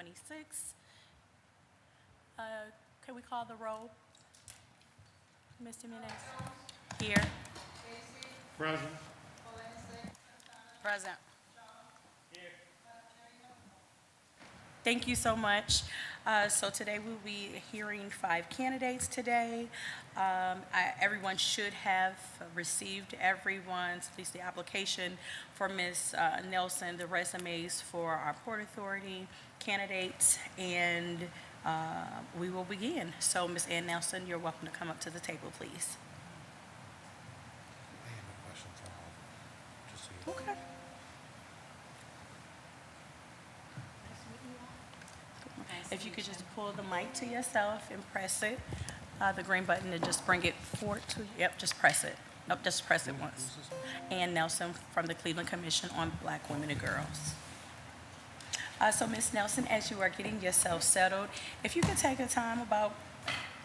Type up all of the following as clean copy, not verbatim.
2026. Can we call the roll? Mr. Menes? Here. Present. Present. Thank you so much. So today we'll be hearing 5 candidates today. Everyone should have received everyone's, at least the application for Ms. Nelson, the resumes for our Port Authority candidates, and we will begin. So Ms. Ann Nelson, you're welcome to come up to the table, please. I have no questions at all. Just so you know. Okay. If you could just pull the mic to yourself and press it, the green button, and just bring it forward to, yep, just press it. Nope, just press it once. Ann Nelson from the Cleveland Commission on Black Women and Girls. So Ms. Nelson, as you are getting yourself settled, if you could take a time about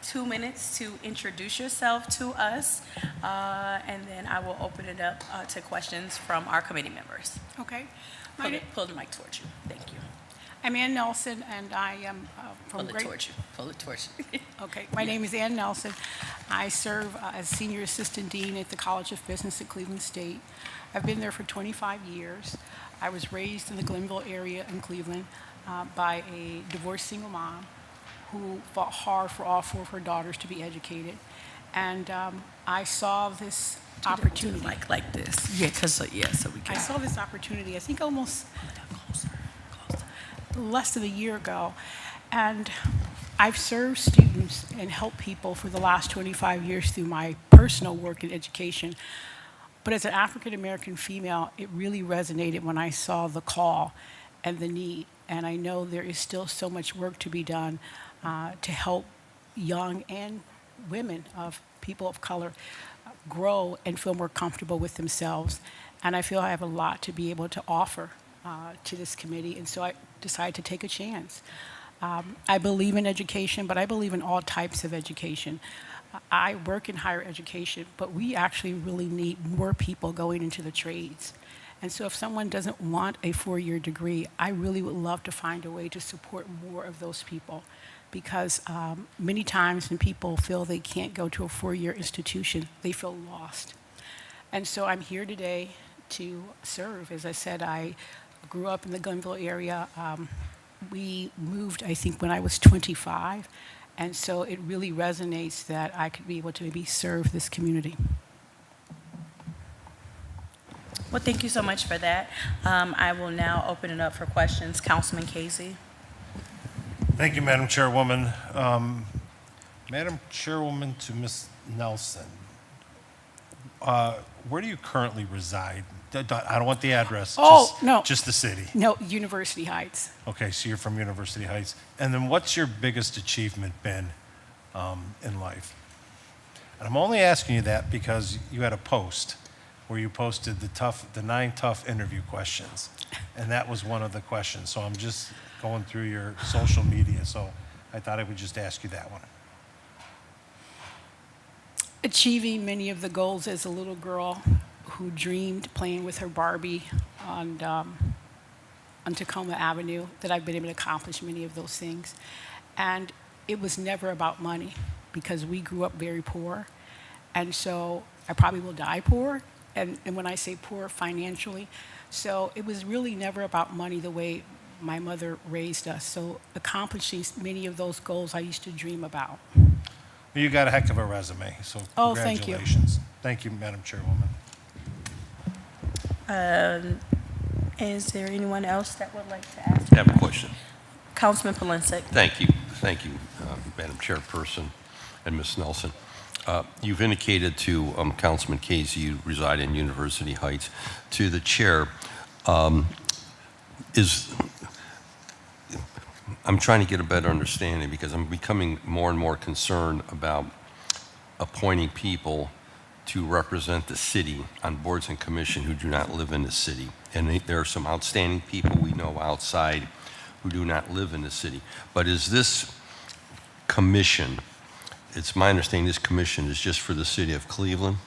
2 minutes to introduce yourself to us, and then I will open it up to questions from our committee members. Okay. Pull the mic towards you. Thank you. I'm Ann Nelson, and I am Pull from it towards you. Pull it towards you. Okay, my name is Ann Nelson. I serve as Senior Assistant Dean at the College of Business at Cleveland State. I've been there for 25 years. I was raised in the Glenville area in Cleveland by a divorced single mom who fought hard for all 4 of her daughters to be educated. And I saw this opportunity. Like this. Yeah, so we can. I saw this opportunity, I think almost less than a year ago, and I've served students and helped people for the last 25 years through my personal work in education. But as an African American female, it really resonated when I saw the call and the need. And I know there is still so much work to be done to help young and women of people of color grow and feel more comfortable with themselves. And I feel I have a lot to be able to offer to this committee, and so I decided to take a chance. I believe in education, but I believe in all types of education. I work in higher education, but we actually really need more people going into the trades. And so if someone doesn't want a 4-year degree, I really would love to find a way to support more of those people, because many times when people feel they can't go to a 4-year institution, they feel lost. And so I'm here today to serve. As I said, I grew up in the Glenville area. We moved, I think, when I was 25, and so it really resonates that I could be able to maybe serve this community. Well, thank you so much for that. I will now open it up for questions. Councilman Casey. Thank you, Madam Chairwoman. Madam Chairwoman, to Ms. Nelson, where do you currently reside? I don't want the address. No. Just the city. No, University Heights. Okay, so you're from University Heights. And then what's your biggest achievement been in life? And I'm only asking you that because you had a post where you posted the 9 tough interview questions. And that was one of the questions. So I'm just going through your social media. So I thought I would just ask you that one. Achieving many of the goals as a little girl who dreamed playing with her Barbie on Tacoma Avenue, that I've been able to accomplish many of those things. And it was never about money, because we grew up very poor. And so I probably will die poor. And when I say poor, financially. So it was really never about money the way my mother raised us. So accomplishing many of those goals I used to dream about. Well, you got a heck of a resume, so Oh, thank you. congratulations. Thank you, Madam Chairwoman. Is there anyone else that would like to ask? I have a question. Councilman Polinsek. Thank you, Madam Chairperson and Ms. Nelson. You've indicated to Councilman Casey you reside in University Heights. To the chair, I'm trying to get a better understanding, because I'm becoming more and more concerned about appointing people to represent the city on boards and commission who do not live in the city. And there are some outstanding people we know outside who do not live in the city. But is this commission, it's my understanding this commission is just for the city of Cleveland?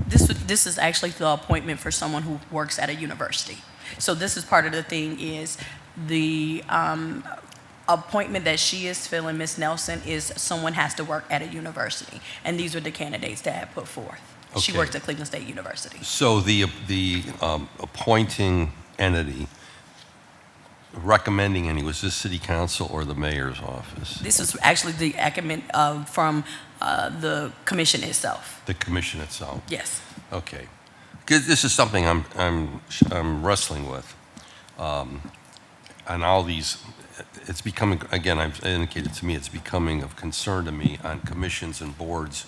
This is actually the appointment for someone who works at a university. So this is part of the thing is the appointment that she is filling, Ms. Nelson, is someone has to work at a university. And these were the candidates that I put forth. She Okay. works at Cleveland State University. So the appointing entity, recommending any, was this city council or the mayor's office? This is actually the from the commission itself. The commission itself? Yes. Okay. 'Cause this is something I'm wrestling with. On all these, it's becoming, again, I've indicated to me, it's becoming of concern to me on commissions and boards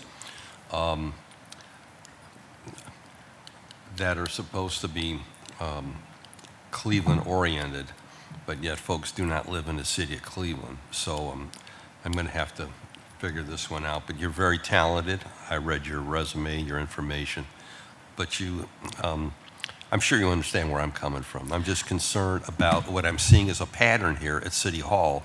that are supposed to be Cleveland-oriented, but yet folks do not live in the city of Cleveland. So I'm going to have to figure this one out. But you're very talented. I read your resume, your information. But I'm sure you understand where I'm coming from. I'm just concerned about what I'm seeing as a pattern here at City Hall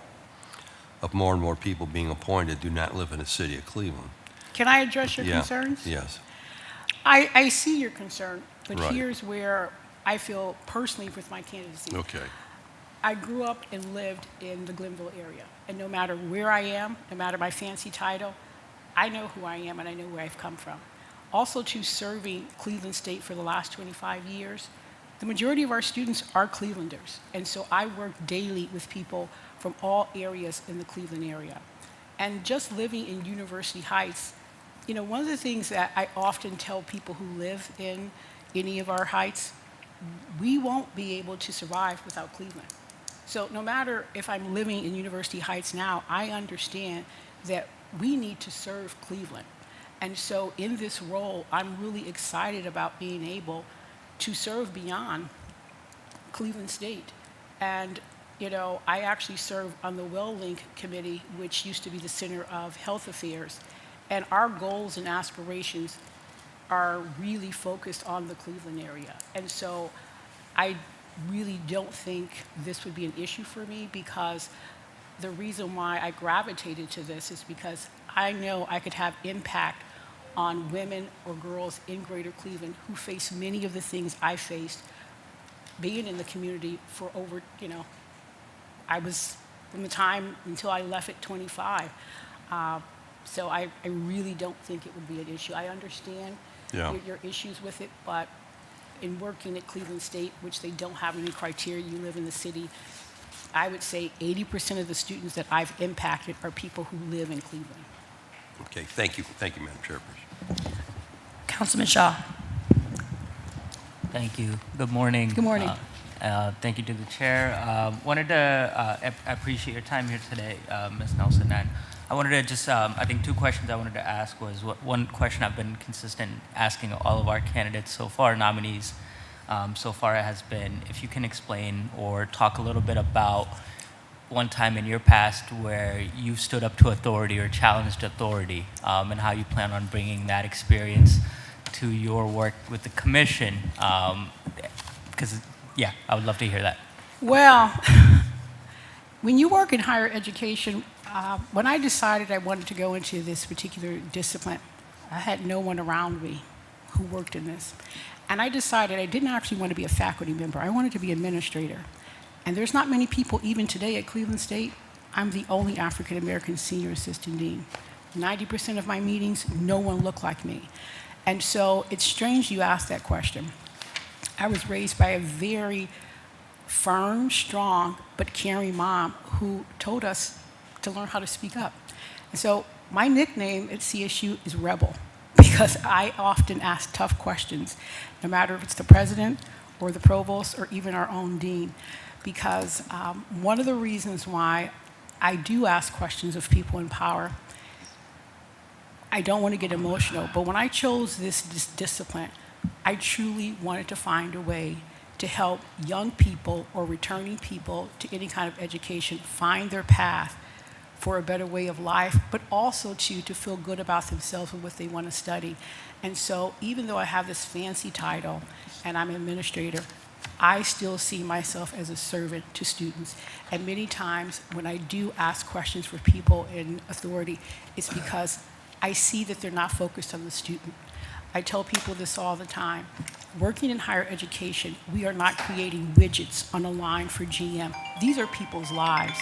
of more and more people being appointed do not live in the city of Cleveland. Can I address your Yeah. concerns? Yes. I see your concern, but Right. here's where I feel personally with my candidacy. Okay. I grew up and lived in the Glenville area, and no matter where I am, no matter my fancy title, I know who I am and I know where I've come from. Also, to serving Cleveland State for the last 25 years, the majority of our students are Clevelanders, and so I work daily with people from all areas in the Cleveland area. And just living in University Heights, you know, one of the things that I often tell people who live in any of our heights, we won't be able to survive without Cleveland. So no matter if I'm living in University Heights now, I understand that we need to serve Cleveland. And so in this role, I'm really excited about being able to serve beyond Cleveland State. And, you know, I actually serve on the WellLink Committee, which used to be the Center of Health Affairs. And our goals and aspirations are really focused on the Cleveland area. And so I really don't think this would be an issue for me, because the reason why I gravitated to this is because I know I could have impact on women or girls in Greater Cleveland who face many of the things I faced being in the community for over, you know, I was from the time until I left at 25. So I really don't think it would be an issue. I understand Yeah. your issues with it, but in working at Cleveland State, which they don't have any criteria, you live in the city, I would say 80% of the students that I've impacted are people who live in Cleveland. Okay. Thank you. Thank you, Madam Chairperson. Councilman Shaw. Thank you. Good morning. Good morning. Thank you to the chair. I appreciate your time here today, Ms. Nelson. And I wanted to just, I think two questions I wanted to ask was, one question I've been consistent asking all of our candidates so far, nominees so far, has been if you can explain or talk a little bit about one time in your past where you stood up to authority or challenged authority, and how you plan on bringing that experience to your work with the commission. Because, yeah, I would love to hear that. Well, when you work in higher education, when I decided I wanted to go into this particular discipline, I had no one around me who worked in this. And I decided I didn't actually want to be a faculty member. I wanted to be administrator. And there's not many people, even today at Cleveland State. I'm the only African-American senior assistant dean. 90% of my meetings, no one looked like me. And so it's strange you asked that question. I was raised by a very firm, strong, but caring mom who told us to learn how to speak up. And so my nickname at CSU is Rebel, because I often ask tough questions, no matter if it's the president or the provost or even our own dean. Because one of the reasons why I do ask questions of people in power, I don't want to get emotional, but when I chose this discipline, I truly wanted to find a way to help young people or returning people to any kind of education find their path for a better way of life, but also to feel good about themselves and what they want to study. And so even though I have this fancy title and I'm an administrator, I still see myself as a servant to students. And many times when I do ask questions for people in authority, it's because I see that they're not focused on the student. I tell people this all the time. working in higher education, we are not creating widgets on a line for GM. These are people's lives.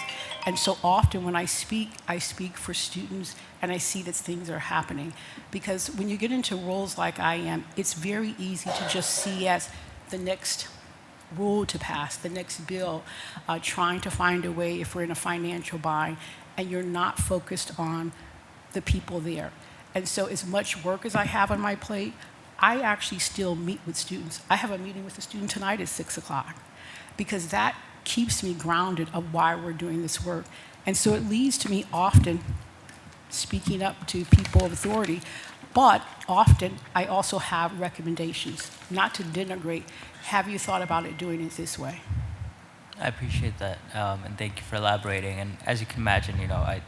And so often when I speak for students and I see that things are happening. Because when you get into roles like I am, it's very easy to just see as the next rule to pass, the next bill, trying to find a way if we're in a financial bind, and you're not focused on the people there. And so as much work as I have on my plate, I actually still meet with students. I have a meeting with a student tonight at 6 o'clock because that keeps me grounded of why we're doing this work. And so it leads to me often speaking up to people of authority, but often I also have recommendations, not to denigrate. Have you thought about it doing it this way? I appreciate that, and thank you for elaborating. And as you can imagine, you know,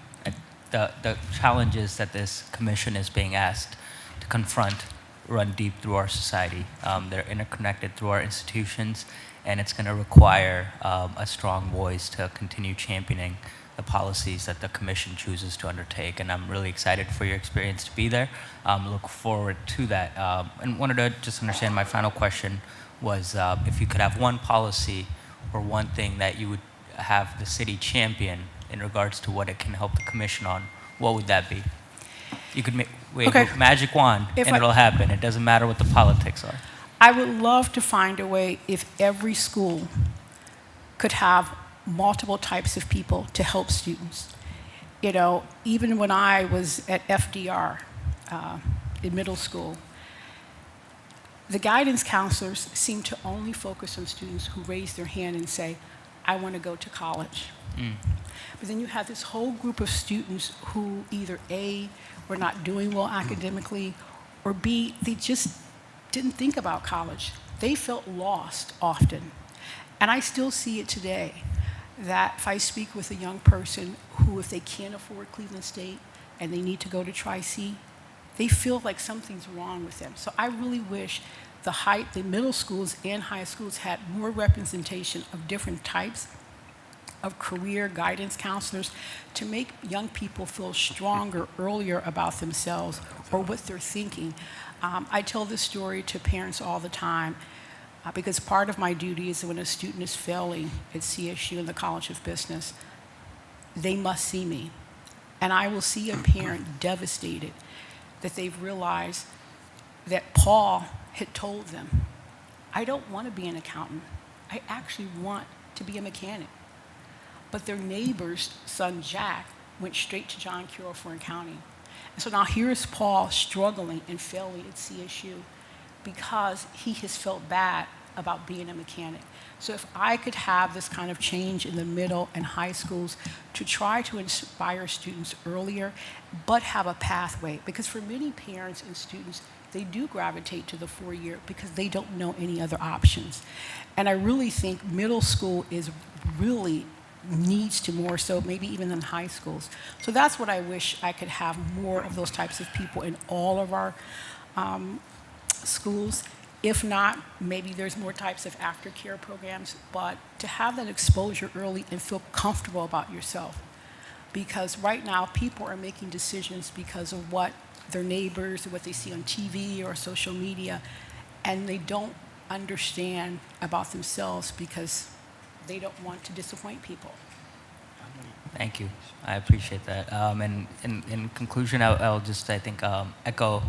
the challenges that this commission is being asked to confront run deep through our society. They're interconnected through our institutions, and it's going to require a strong voice to continue championing the policies that the commission chooses to undertake. And I'm really excited for your experience to be there. Look forward to that. And wanted to just understand, my final question was if you could have one policy or one thing that you would have the city champion in regards to what it can help the commission on, what would that be? You could wave Okay. a magic wand If and I- it'll happen. It doesn't matter what the politics are. I would love to find a way if every school could have multiple types of people to help students. You know, even when I was at FDR in middle school, the guidance counselors seemed to only focus on students who raised their hand and say, I want to go to college. But then you have this whole group of students who either A, were not doing well academically, or B, they just didn't think about college. They felt lost often. And I still see it today, that if I speak with a young person who, if they can't afford Cleveland State and they need to go to Tri-C, they feel like something's wrong with them. So I really wish the middle schools and high schools had more representation of different types of career guidance counselors to make young people feel stronger earlier about themselves or what they're thinking. I tell this story to parents all the time because part of my duty is when a student is failing at CSU in the College of Business, they must see me. And I will see a parent devastated that they've realized that Paul had told them, I don't want to be an accountant. I actually want to be a mechanic. But their neighbor's son, Jack, went straight to John Carroll for accounting. And so now here's Paul struggling and failing at CSU because he has felt bad about being a mechanic. So if I could have this kind of change in the middle and high schools to try to inspire students earlier, but have a pathway, because for many parents and students, they do gravitate to the 4-year because they don't know any other options. And I really think middle school is really needs to more so maybe even than high schools. So that's what I wish I could have more of those types of people in all of our schools. If not, maybe there's more types of aftercare programs, but to have that exposure early and feel comfortable about yourself. Because right now, people are making decisions because of what their neighbors or what they see on TV or social media, and they don't understand about themselves because they don't want to disappoint people. Thank you. I appreciate that. And in conclusion, I'll just, I think, echo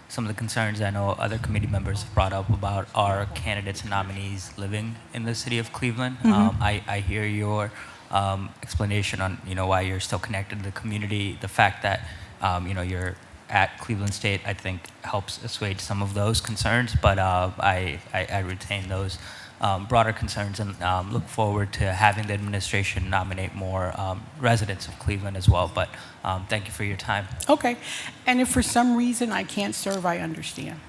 some of the concerns I know other committee members have brought up about our candidates and nominees living in the city of Cleveland. I hear your explanation on, why you're still connected to the community. The fact that, you're at Cleveland State, I think, helps assuage some of those concerns, but I retain those broader concerns and look forward to having the administration nominate more residents of Cleveland as well. But thank you for your time. Okay, and if for some reason I can't serve, I understand.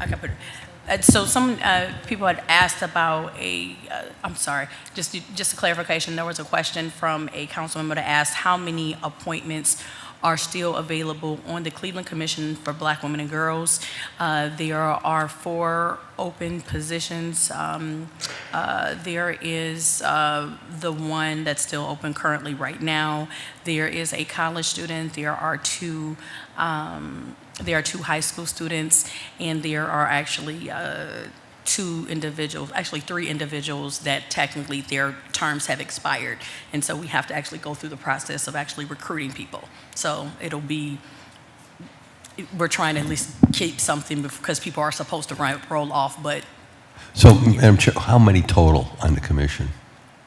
Okay, but so some people had asked about I'm sorry, just a clarification. There was a question from a council member that asked how many appointments are still available on the Cleveland Commission for Black Women and Girls. There are 4 open positions. There is the one that's still open currently right now. There is a college student. There are 2 There are 2 high school students, and there are actually 2 individuals, actually 3 individuals that technically their terms have expired. And so we have to actually go through the process of actually recruiting people. So it'll be, we're trying to at least keep something because people are supposed to roll off, but So, Madam Chair, how many total on the commission?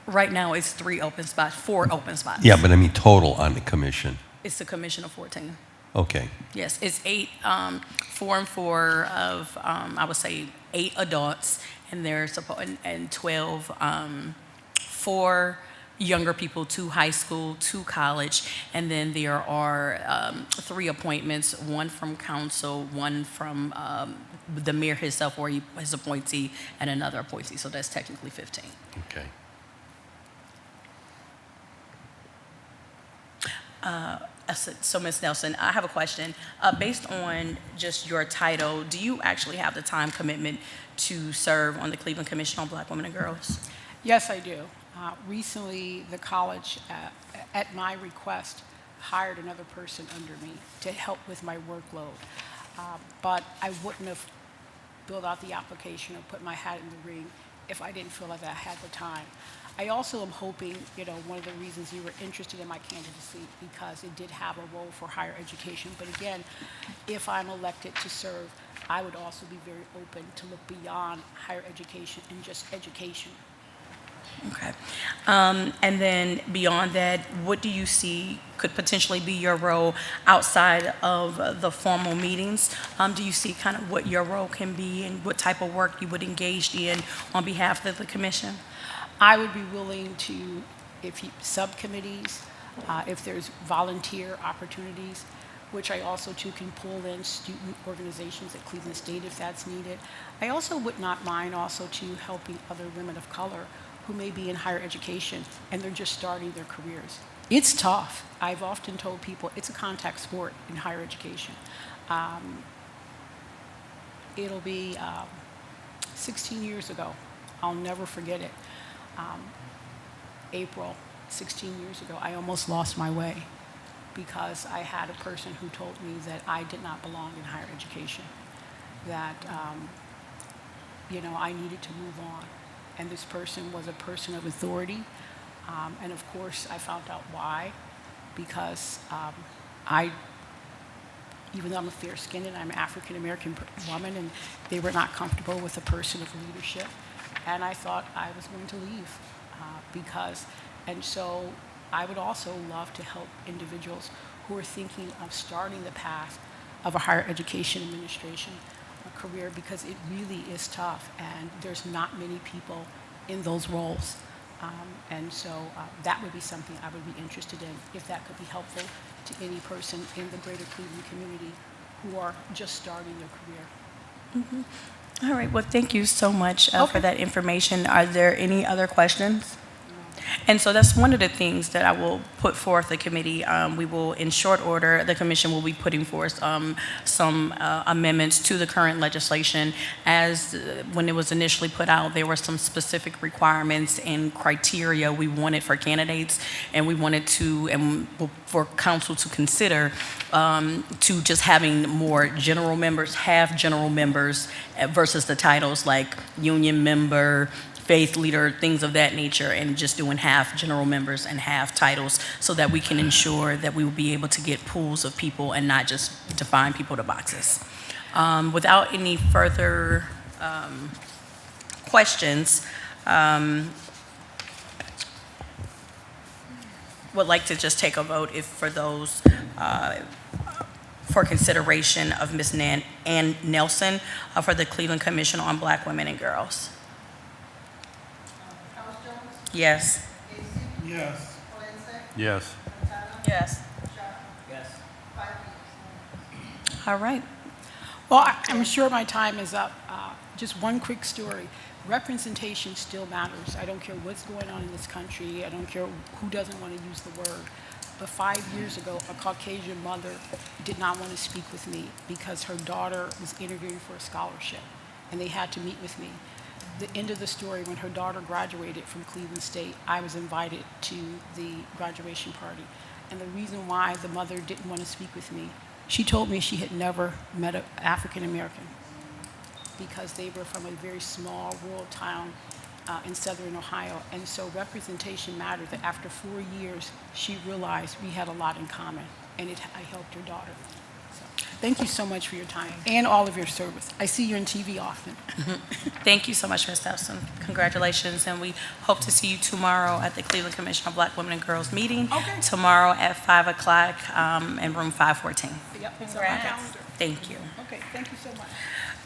right now it's 3 open spots, 4 open spots. Yeah, but I mean total on the commission. It's a commission of 14. Okay. Yes, it's 8, 4 and 4 of, I would say 8 adults, and they're and 12, 4 younger people, 2 high school, 2 college, and then there are 3 appointments, 1 from council, 1 from the mayor himself or his appointee, and another appointee. So that's technically 15. Okay. So, Ms. Nelson, I have a question. Based on just your title, do you actually have the time commitment to serve on the Cleveland Commission on Black Women and Girls? Yes, I do. Recently, the college, at my request, hired another person under me to help with my workload. But I wouldn't have filled out the application or put my hat in the ring if I didn't feel like I had the time. I also am hoping, one of the reasons you were interested in my candidacy, because it did have a role for higher education. But again, if I'm elected to serve, I would also be very open to look beyond higher education and just education. Okay. And then beyond that, what do you see could potentially be your role outside of the formal meetings? Do you see kind of what your role can be and what type of work you would engage in on behalf of the commission? I would be willing to, subcommittees, if there's volunteer opportunities, which I also too can pull in student organizations at Cleveland State if that's needed. I also would not mind also too helping other women of color who may be in higher education and they're just starting their careers. It's tough. I've often told people it's a contact sport in higher education. It'll be 16 years ago. I'll never forget it. April, 16 years ago, I almost lost my way because I had a person who told me that I did not belong in higher education, that, I needed to move on. And this person was a person of authority. And of course, I found out why, because even though I'm a fair-skinned and I'm an African-American woman, and they were not comfortable with a person of leadership. And I thought I was going to leave and so I would also love to help individuals who are thinking of starting the path of a higher education administration career, because it really is tough and there's not many people in those roles. And so that would be something I would be interested in, if that could be helpful to any person in the greater Cleveland community who are just starting their career. Mm-hmm. All right. Well, thank you so much for Okay. that information. Are there any other questions? And so that's one of the things that I will put forth the committee. We will, in short order, the commission will be putting forth some amendments to the current legislation. As when it was initially put out, there were some specific requirements and criteria we wanted for candidates, and we wanted to, and for council to consider, to just having more general members, half general members versus the titles like union member, faith leader, things of that nature, and just doing half general members and half titles so that we can ensure that we will be able to get pools of people and not just define people to boxes. Without any further questions, would like to just take a vote if for those for consideration of Ms. Ann Nelson for the Cleveland Commission on Black Women and Girls. Yes. Yes. Yes. Yes. All right. Well, I'm sure my time is up. Just one quick story. Representation still matters. I don't care what's going on in this country. I don't care who doesn't want to use the word. But 5 years ago, a Caucasian mother did not want to speak with me because her daughter was interviewing for a scholarship, and they had to meet with me. The end of the story, when her daughter graduated from Cleveland State, I was invited to the graduation party. And the reason why the mother didn't want to speak with me, She told me she had never met an African American because they were from a very small rural town in southern Ohio. And so representation mattered, that after 4 years, she realized we had a lot in common, and I helped her daughter. So thank you so much for your time and all of your service. I see you on TV often. Thank you so much, Ms. Nelson. Congratulations, and we hope to see you tomorrow at the Cleveland Commission on Black Women and Girls meeting. Okay. Tomorrow at 5 o'clock in room 514. Yep, it's on my calendar. Thank you. Okay, thank you so much.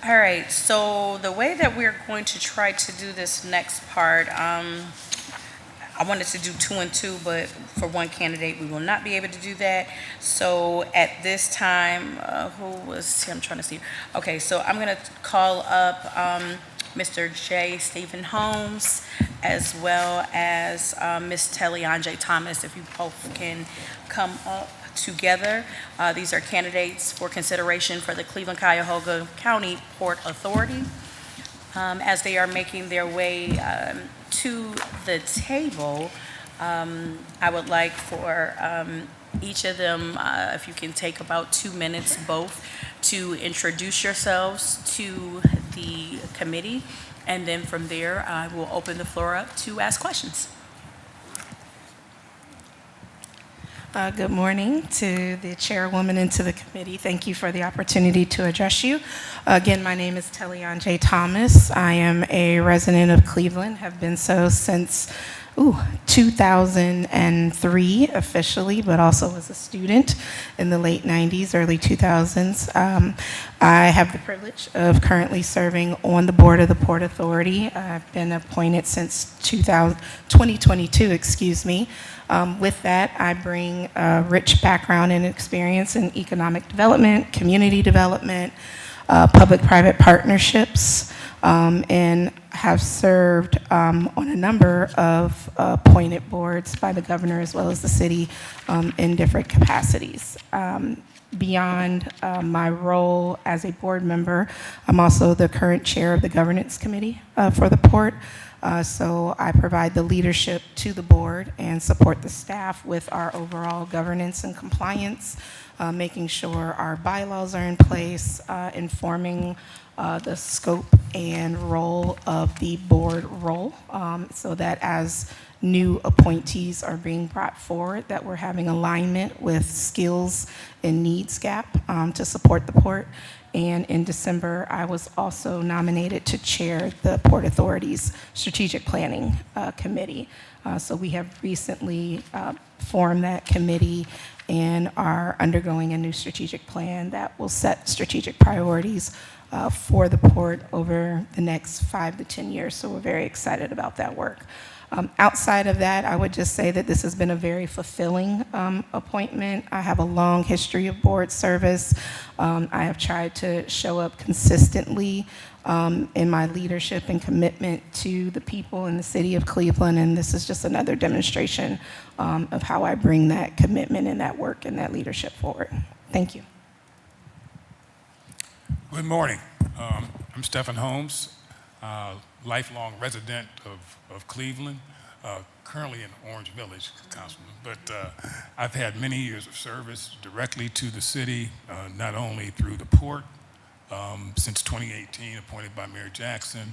All right, so the way that we're going to try to do this next part, I wanted to do 2 and 2, but for one candidate, we will not be able to do that. So at this time, I'm trying to see. Okay, so I'm going to call up Mr. J. Stephen Holmes, as well as Ms. Tellianjay Thomas, if you both can come up together. These are candidates for consideration for the Cleveland-Cuyahoga County Port Authority. As they are making their way to the table, I would like for each of them, if you can take about 2 minutes both, to introduce yourselves to the committee, and then from there, I will open the floor up to ask questions. Good morning to the chairwoman and to the committee. Thank you for the opportunity to address you. Again, my name is Tellianjay Thomas. I am a resident of Cleveland, have been so since 2003 officially, but also as a student in the late 90s, early 2000s. I have the privilege of currently serving on the board of the Port Authority. I've been appointed since 2022, excuse me. With that, I bring a rich background and experience in economic development, community development, public-private partnerships, and have served on a number of appointed boards by the governor as well as the city in different capacities. Beyond my role as a board member, I'm also the current chair of the governance committee for the port. So I provide the leadership to the board and support the staff with our overall governance and compliance, making sure our bylaws are in place, informing the scope and role of the board role, so that as new appointees are being brought forward, that we're having alignment with skills and needs gap to support the port. And in December, I was also nominated to chair the Port Authority's Strategic Planning Committee. So we have recently formed that committee and are undergoing a new strategic plan that will set strategic priorities for the port over the next 5 to 10 years. So we're very excited about that work. Outside of that, I would just say that this has been a very fulfilling appointment. I have a long history of board service. I have tried to show up consistently in my leadership and commitment to the people in the city of Cleveland, and this is just another demonstration of how I bring that commitment and that work and that leadership forward. Thank you. Good morning. I'm Stephen Holmes, lifelong resident of Cleveland, currently in Orange Village, Councilman. But I've had many years of service directly to the city, not only through the port, since 2018, appointed by Mayor Jackson,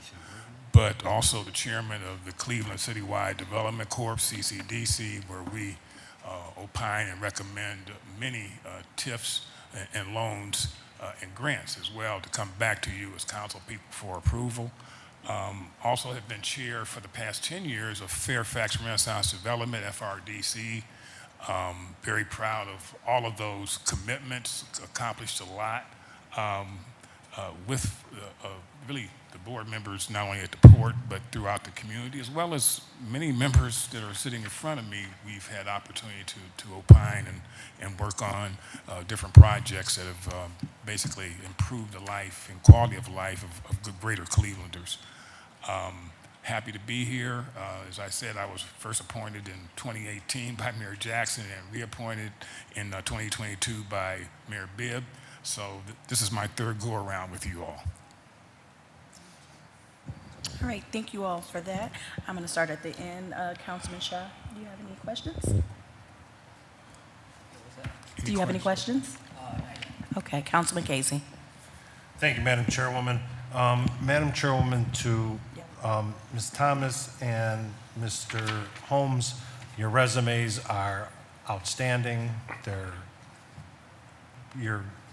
but also the chairman of the Cleveland Citywide Development Corp, CCDC, where we opine and recommend many TIFs and loans and grants as well to come back to you as council people for approval. Also have been chair for the past 10 years of Fairfax Renaissance Development, FRDC. Very proud of all of those commitments, accomplished a lot with really the board members, not only at the port, but throughout the community, as well as many members that are sitting in front of me. We've had opportunity to opine and work on different projects that have basically improved the life and quality of life of the greater Clevelanders. Happy to be here. As I said, I was first appointed in 2018 by Mayor Jackson and reappointed in 2022 by Mayor Bibb. So this is my third go around with you all. All right, thank you all for that. I'm going to start at the end. Councilman Shaw, do you have any questions? Do you have any questions? Okay, Councilman Casey. Thank you, Madam Chairwoman. Madam Chairwoman, to Ms. Thomas and Mr. Holmes, your resumes are outstanding.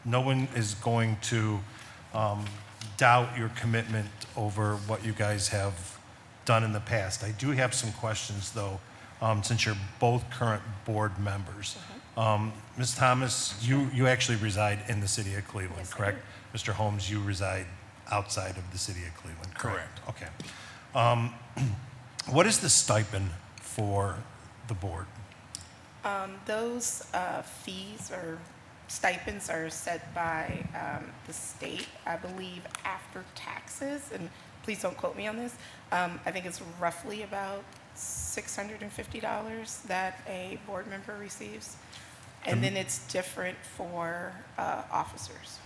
No one is going to doubt your commitment over what you guys have done in the past. I do have some questions, though, since you're both current board members. Ms. Thomas, you actually reside in the city of Cleveland, Yes, I correct? Mr. Holmes, you reside outside of the city of Cleveland, correct? Correct. Okay. What is the stipend for the board? Those fees or stipends are set by the state, I believe, after taxes, and please don't quote me on this. I think it's roughly about $650 that a board member receives. And then it's different for officers.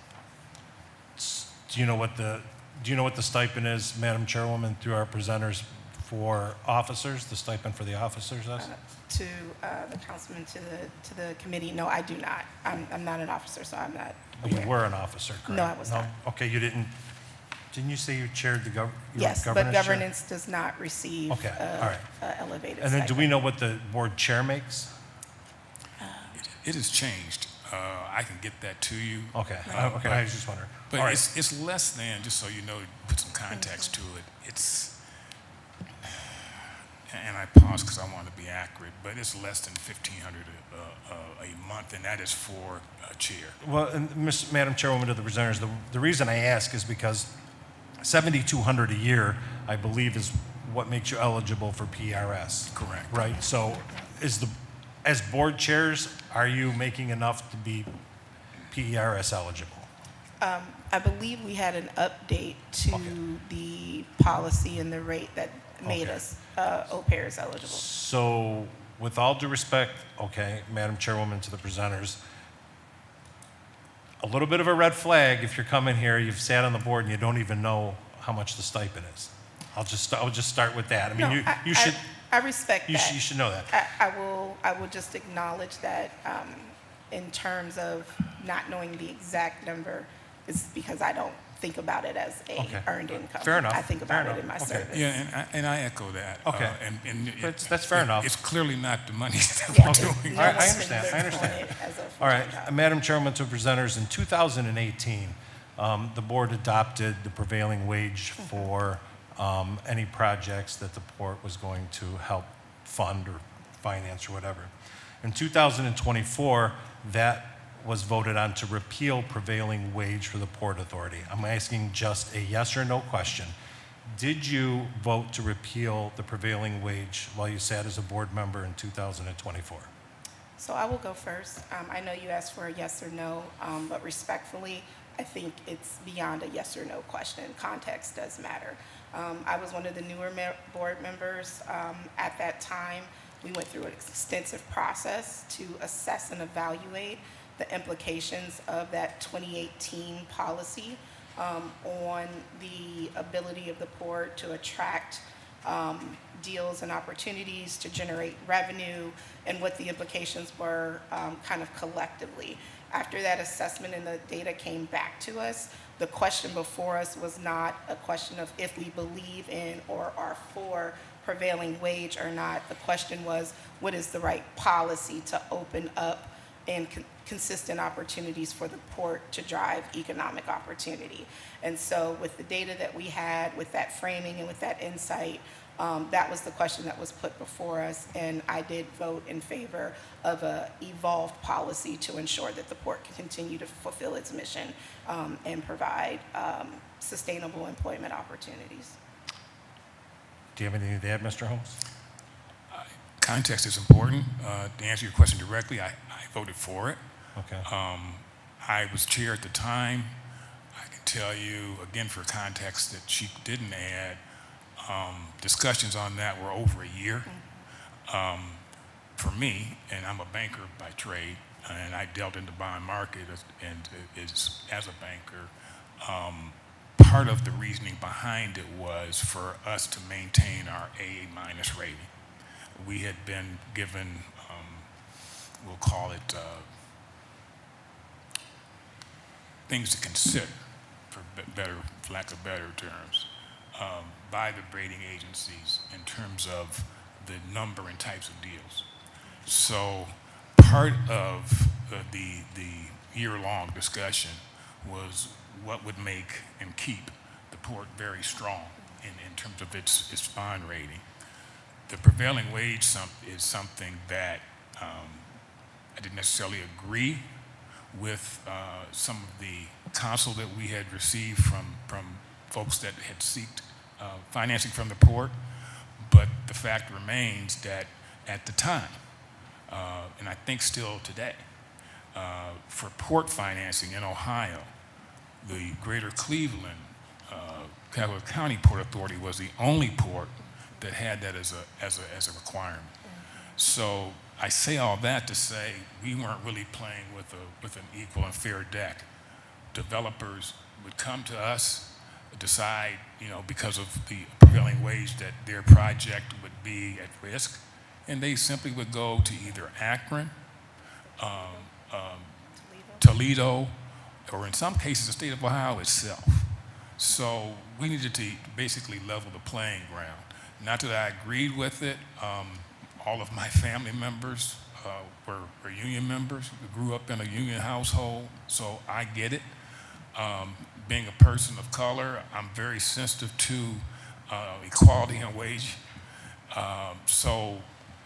Do you know what the stipend is, Madam Chairwoman, through our presenters for officers, the stipend for the officers is? To the councilman, to the committee, no, I do not. I'm not an officer, so I'm not You aware. were an officer, correct? No, I was not. Okay, didn't you say you chaired the Yes, but governance chair? governance does not receive Okay, all right. elevated And then do stipend. we know what the board chair makes? It has changed. I can get that to you. Okay, okay, I was just wondering. But All right. it's less than, just so you know, put some context to it. It's, and I pause because I want to be accurate, but it's less than $1,500 a month, and that is for a chair. Well, and Madam Chairwoman, to the presenters, the reason I ask is because $7,200 a year, I believe, is what makes you eligible for PRS. Correct. Right, so as board chairs, are you making enough to be PERS eligible? I believe we had an update to Okay. the policy and the rate that made Okay. us au pairs eligible. So, with all due respect, okay, Madam Chairwoman, to the presenters, a little bit of a red flag if you're coming here, you've sat on the board and you don't even know how much the stipend is. I'll just start with that. I mean, No, you should, I respect you that. should, you should know that. I will just acknowledge that in terms of not knowing the exact number is because I don't think about it as a Okay. earned income. Fair enough. I think Fair about it enough. in my Okay. service. Yeah, and I echo that. Okay. That's fair enough. It's clearly not the money that Yeah, we're no doing. All right, I one's understand, been I understand. doing it as a All right, full-time job. Madam Chairwoman, to presenters, in 2018, the board adopted the prevailing wage for any projects that the port was going to help fund or finance or whatever. In 2024, that was voted on to repeal prevailing wage for the Port Authority. I'm asking just a yes or no question. Did you vote to repeal the prevailing wage while you sat as a board member in 2024? So I will go first. I know you asked for a yes or no, but respectfully, I think it's beyond a yes or no question. Context does matter. I was one of the newer board members at that time. We went through an extensive process to assess and evaluate the implications of that 2018 policy on the ability of the port to attract deals and opportunities, to generate revenue, and what the implications were kind of collectively. After that assessment and the data came back to us, the question before us was not a question of if we believe in or are for prevailing wage or not. The question was, what is the right policy to open up and consistent opportunities for the port to drive economic opportunity? And so with the data that we had, with that framing and with that insight, that was the question that was put before us, and I did vote in favor of a evolved policy to ensure that the port can continue to fulfill its mission and provide sustainable employment opportunities. Do you have anything to add, Mr. Holmes? Context is important. To answer your question directly, I voted for it. Okay. I was chair at the time. I can tell you, again, for context that she didn't add, discussions on that were over a year. For me, and I'm a banker by trade, and I dealt in the bond market as a banker, part of the reasoning behind it was for us to maintain our AA- rating. We had been given, we'll call it things to consider, for lack of better terms, by the rating agencies in terms of the number and types of deals. So part of the year-long discussion was what would make and keep the port very strong in terms of its bond rating. The prevailing wage is something that I didn't necessarily agree with some of the counsel that we had received from folks that had sought financing from the port, but the fact remains that at the time, and I think still today, for port financing in Ohio, the Greater Cleveland Cavalier County Port Authority was the only port that had that as a requirement. So I say all that to say we weren't really playing with an equal and fair deck. Developers would come to us, decide, because of the prevailing wage that their project would be at risk, and they simply would go to either Akron, Toledo, or in some cases the state of Ohio itself. So we needed to basically level the playing ground. Not that I agreed with it. All of my family members were union members. We grew up in a union household, so I get it. Being a person of color, I'm very sensitive to equality and wage. So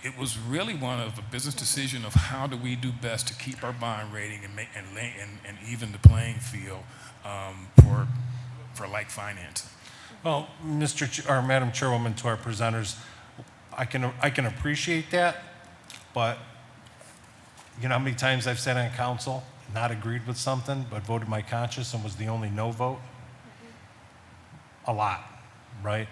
it was really one of a business decision of how do we do best to keep our bond rating and even the playing field for like financing. Well, Madam Chairwoman, to our presenters, I can appreciate that, but you know how many times I've sat on council, not agreed with something, but voted my conscience and was the only no vote? A lot, right?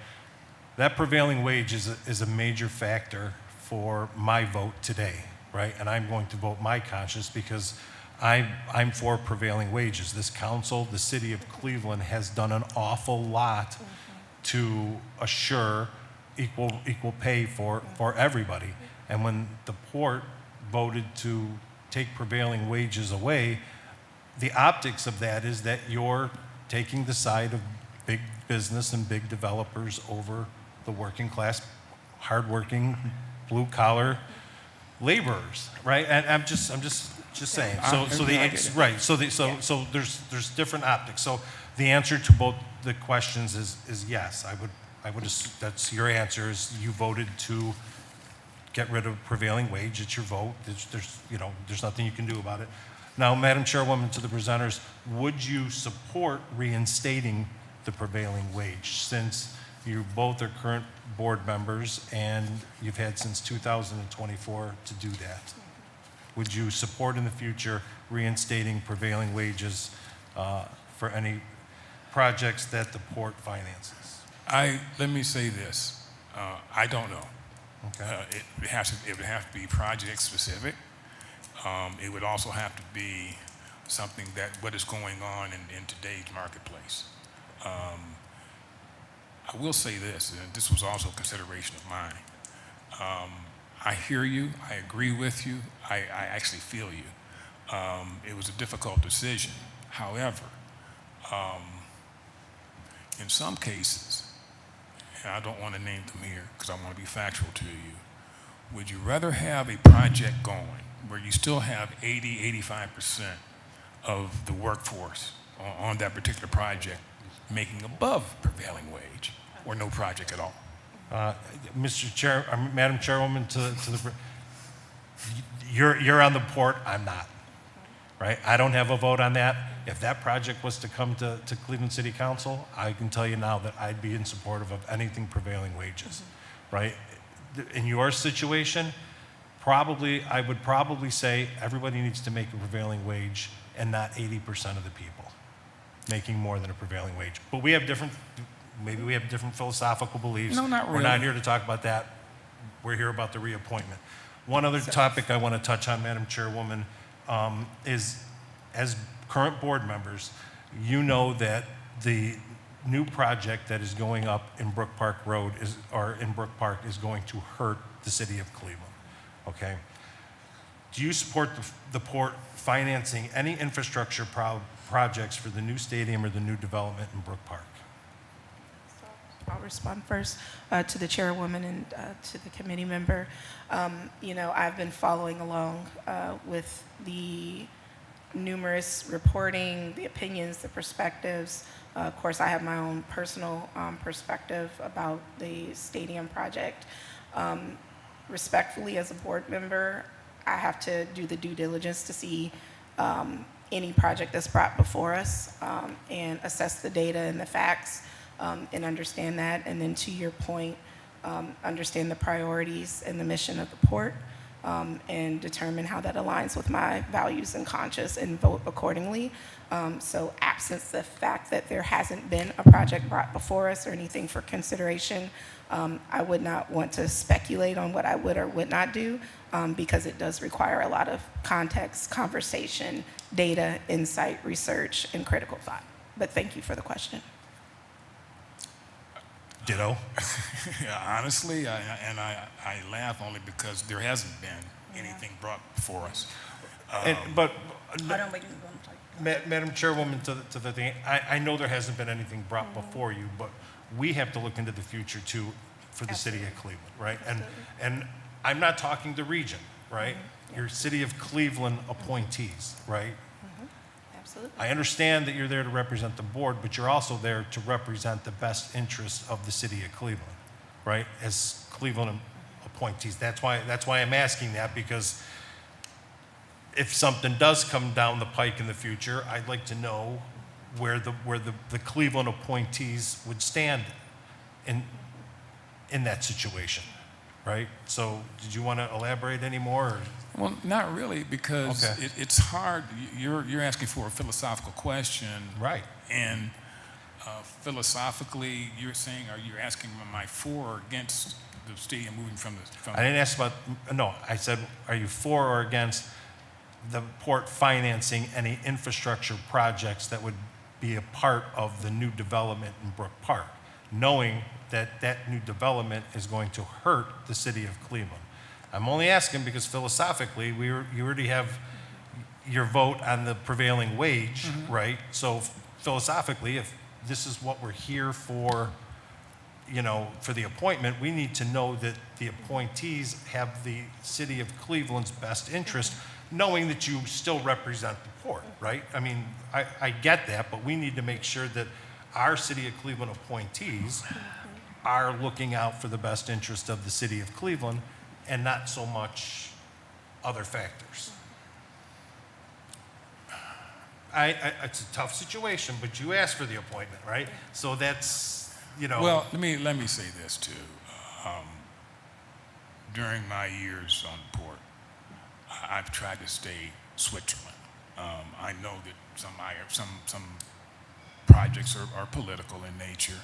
That prevailing wage is a major factor for my vote today, right? And I'm going to vote my conscience because I'm for prevailing wages. This council, the city of Cleveland, has done an awful lot to assure equal pay for everybody. And when the port voted to take prevailing wages away, the optics of that is that you're taking the side of big business and big developers over the working class, hardworking, blue collar laborers, right? And I'm just saying. So there's different optics. So the answer to both the questions is yes. That's your answer. Is you voted to get rid of prevailing wage. It's your vote. There's nothing you can do about it. Now, Madam Chairwoman, to the presenters, would you support reinstating the prevailing wage since you both are current board members and you've had since 2024 to do that? Would you support in the future reinstating prevailing wages for any projects that the port finances? Let me say this. I don't know. Okay. It would have to be project specific. It would also have to be something that what is going on in today's marketplace. I will say this, and this was also a consideration of mine. I hear you. I agree with you. I actually feel you. It was a difficult decision. However, in some cases, and I don't want to name them here because I want to be factual to you, would you rather have a project going where you still have 80-85% of the workforce on that particular project making above prevailing wage, or no project at all? Madam Chairwoman, you're on the port. I'm not. Right? I don't have a vote on that. If that project was to come to Cleveland City Council, I can tell you now that I'd be in support of anything prevailing wages. Right? In your situation, I would probably say everybody needs to make a prevailing wage and not 80% of the people making more than a prevailing wage. But maybe we have different philosophical beliefs. No, not really. We're not here to talk about that. We're here about the reappointment. One other topic I want to touch on, Madam Chairwoman, is as current board members, you know that the new project that is going up in Brook Park Road is going to hurt the city of Cleveland. Okay? do you support the port financing any infrastructure projects for the new stadium or the new development in Brook Park? I'll respond first to the chairwoman and to the committee member. You know, I've been following along with the numerous reporting, the opinions, the perspectives. Of course, I have my own personal perspective about the stadium project. Respectfully, as a board member, I have to do the due diligence to see any project that's brought before us and assess the data and the facts and understand that. And then to your point, understand the priorities and the mission of the port and determine how that aligns with my values and conscience and vote accordingly. So absent the fact that there hasn't been a project brought before us or anything for consideration, I would not want to speculate on what I would or would not do because it does require a lot of context, conversation, data, insight, research, and critical thought. But thank you for the question. Ditto. Yeah, honestly, I laugh only because there hasn't been anything brought before us. But Hold on, wait, I'm sorry. Madam Chairwoman, to the thing, I know there hasn't been anything brought before you, but we have to look into the future too for the city of Cleveland, right? And I'm not talking the region, right? Your city of Cleveland appointees, right? Absolutely. I understand that you're there to represent the board, but you're also there to represent the best interests of the city of Cleveland, right? As Cleveland appointees. That's why I'm asking that, because if something does come down the pike in the future, I'd like to know where the Cleveland appointees would stand in that situation, right? So did you want to elaborate any more? Or? Well, not really, because Okay. it's hard. You're asking for a philosophical question, Right. And philosophically, you're saying, are you asking, am I for or against the stadium moving from the? I didn't ask about, no, I said, are you for or against the port financing any infrastructure projects that would be a part of the new development in Brook Park, knowing that that new development is going to hurt the city of Cleveland? I'm only asking because philosophically, you already have your vote on the prevailing wage, right? So philosophically, if this is what we're here for, you know, for the appointment, we need to know that the appointees have the city of Cleveland's best interest, knowing that you still represent the port, right? I mean, I get that, but we need to make sure that our city of Cleveland appointees are looking out for the best interest of the city of Cleveland and not so much other factors. It's a tough situation, but you asked for the appointment, right? So that's, you know. Well, let me say this too. During my years on the port, I've tried to stay Switzerland. I know that some projects are political in nature.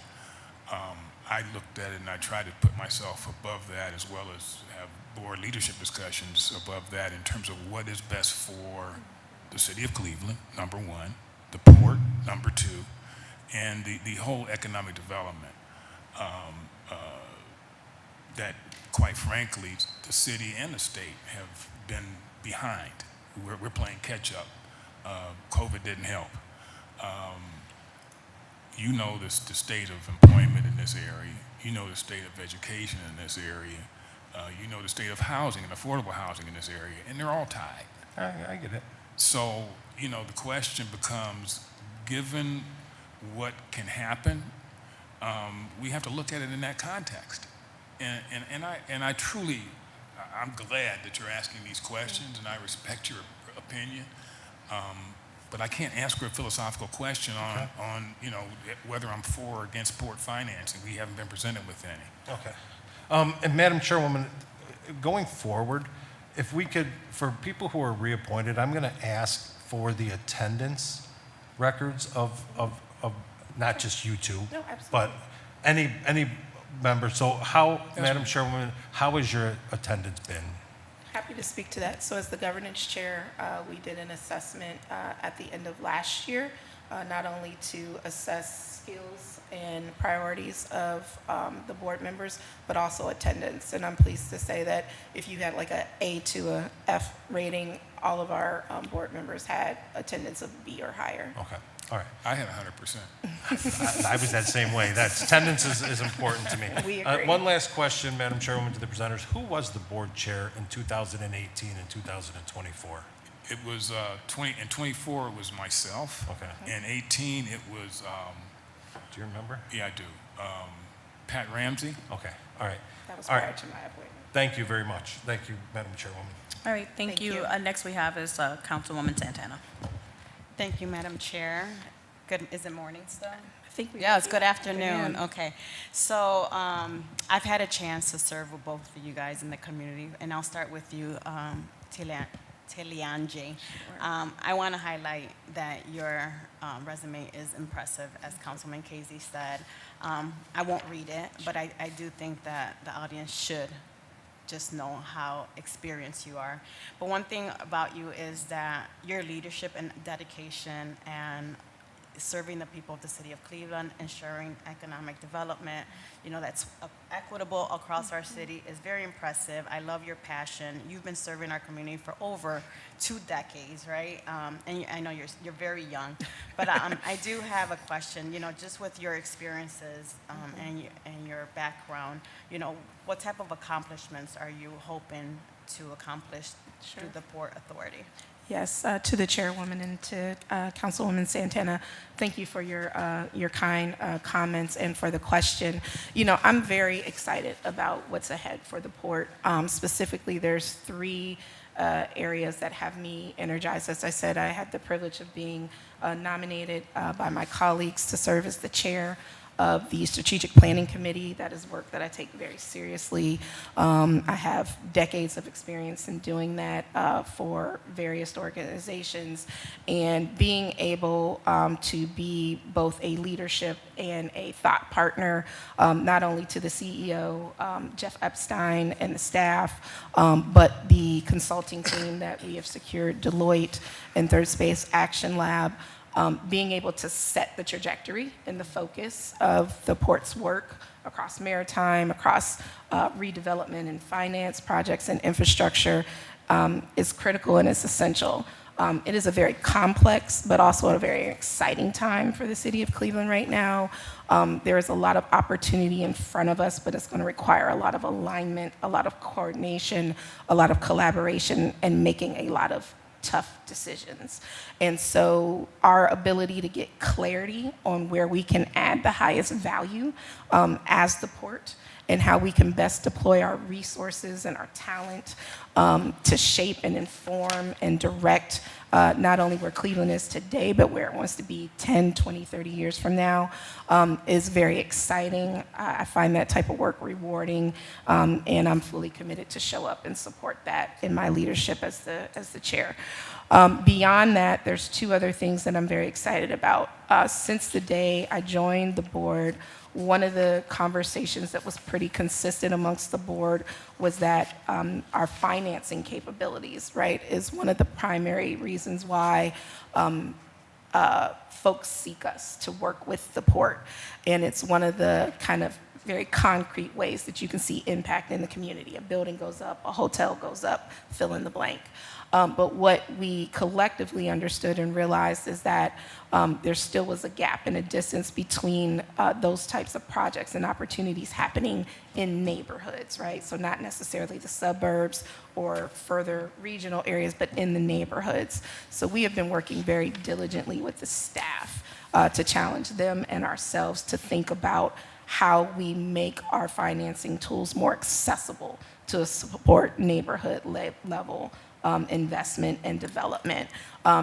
I looked at it and I tried to put myself above that, as well as have board leadership discussions above that in terms of what is best for the city of Cleveland, number one, the port, number two, and the whole economic development that, quite frankly, the city and the state have been behind. We're playing catch up. COVID didn't help. You know the state of employment in this area. You know the state of education in this area. You know the state of housing and affordable housing in this area, and they're all tied. I get it. So, you know, the question becomes, given what can happen, we have to look at it in that context. And I truly, I'm glad that you're asking these questions, and I respect your opinion. But I can't ask her a philosophical question on you know, whether I'm for or against port financing. We haven't been presented with any. Okay. And Madam Chairwoman, going forward, if we could, for people who are reappointed, I'm going to ask for the attendance records of not just you two, No, absolutely. but any member. So how, Madam Chairwoman, how has your attendance been? Happy to speak to that. So as the governance chair, we did an assessment at the end of last year not only to assess skills and priorities of the board members, but also attendance. And I'm pleased to say that if you had like a A to a F rating, all of our board members had attendance of B or higher. Okay, all right. I had 100%. I was that same way. That's, attendance is important to me. We agree. One last question, Madam Chairwoman, to the presenters. Who was the board chair in 2018 and 2024? It was 24 it was myself. Okay. In 18 it was, Do you remember? yeah, I do, Pat Ramsey. Okay, all right. That was All prior right. to my appointment. Thank you very much. Thank you, Madam Chairwoman. All right, thank Thank you. you. Next we have is Councilwoman Santana. Thank you, Madam Chair. Good, is it morning still? I think we. Yeah, it's good afternoon. Afternoon. Okay. So I've had a chance to serve with both of you guys in the community, and I'll start with you, Tilianje. I want to highlight that your resume is impressive, as Councilman Casey said. I won't read it, but I do think that the audience should just know how experienced you are. But one thing about you is that your leadership and dedication and serving the people of the city of Cleveland, ensuring economic development, that's equitable across our city is very impressive. I love your passion. You've been serving our community for over 2 decades, right? And I know you're very young, but I do have a question. Just with your experiences and your background, what type of accomplishments are you hoping to accomplish through the Port Authority? Yes, to the chairwoman and to Councilwoman Santana, thank you for your kind comments and for the question. I'm very excited about what's ahead for the port. Specifically, there's 3 areas that have me energized. As I said, I had the privilege of being nominated by my colleagues to serve as the chair of the Strategic Planning Committee. That is work that I take very seriously. I have decades of experience in doing that for various organizations, and being able to be both a leadership and a thought partner, not only to the CEO, Jeff Epstein, and the staff, but the consulting team that we have secured, Deloitte and Third Space Action Lab. Being able to set the trajectory and the focus of the port's work across maritime, across redevelopment and finance projects and infrastructure is critical and is essential. It is a very complex, but also a very exciting time for the city of Cleveland right now. There is a lot of opportunity in front of us, but it's going to require a lot of alignment, a lot of coordination, a lot of collaboration, and making a lot of tough decisions. And so our ability to get clarity on where we can add the highest value as the port and how we can best deploy our resources and our talent to shape and inform and direct not only where Cleveland is today, but where it wants to be 10, 20, 30 years from now is very exciting. I find that type of work rewarding, and I'm fully committed to show up and support that in my leadership as the chair. Beyond that, there's 2 other things that I'm very excited about. Since the day I joined the board, one of the conversations that was pretty consistent amongst the board was that our financing capabilities, right, is one of the primary reasons why folks seek us to work with the port. And it's one of the kind of very concrete ways that you can see impact in the community. A building goes up, a hotel goes up, fill in the blank. But what we collectively understood and realized is that there still was a gap and a distance between those types of projects and opportunities happening in neighborhoods, right? So not necessarily the suburbs or further regional areas, but in the neighborhoods. So we have been working very diligently with the staff to challenge them and ourselves to think about how we make our financing tools more accessible to support neighborhood level investment and development.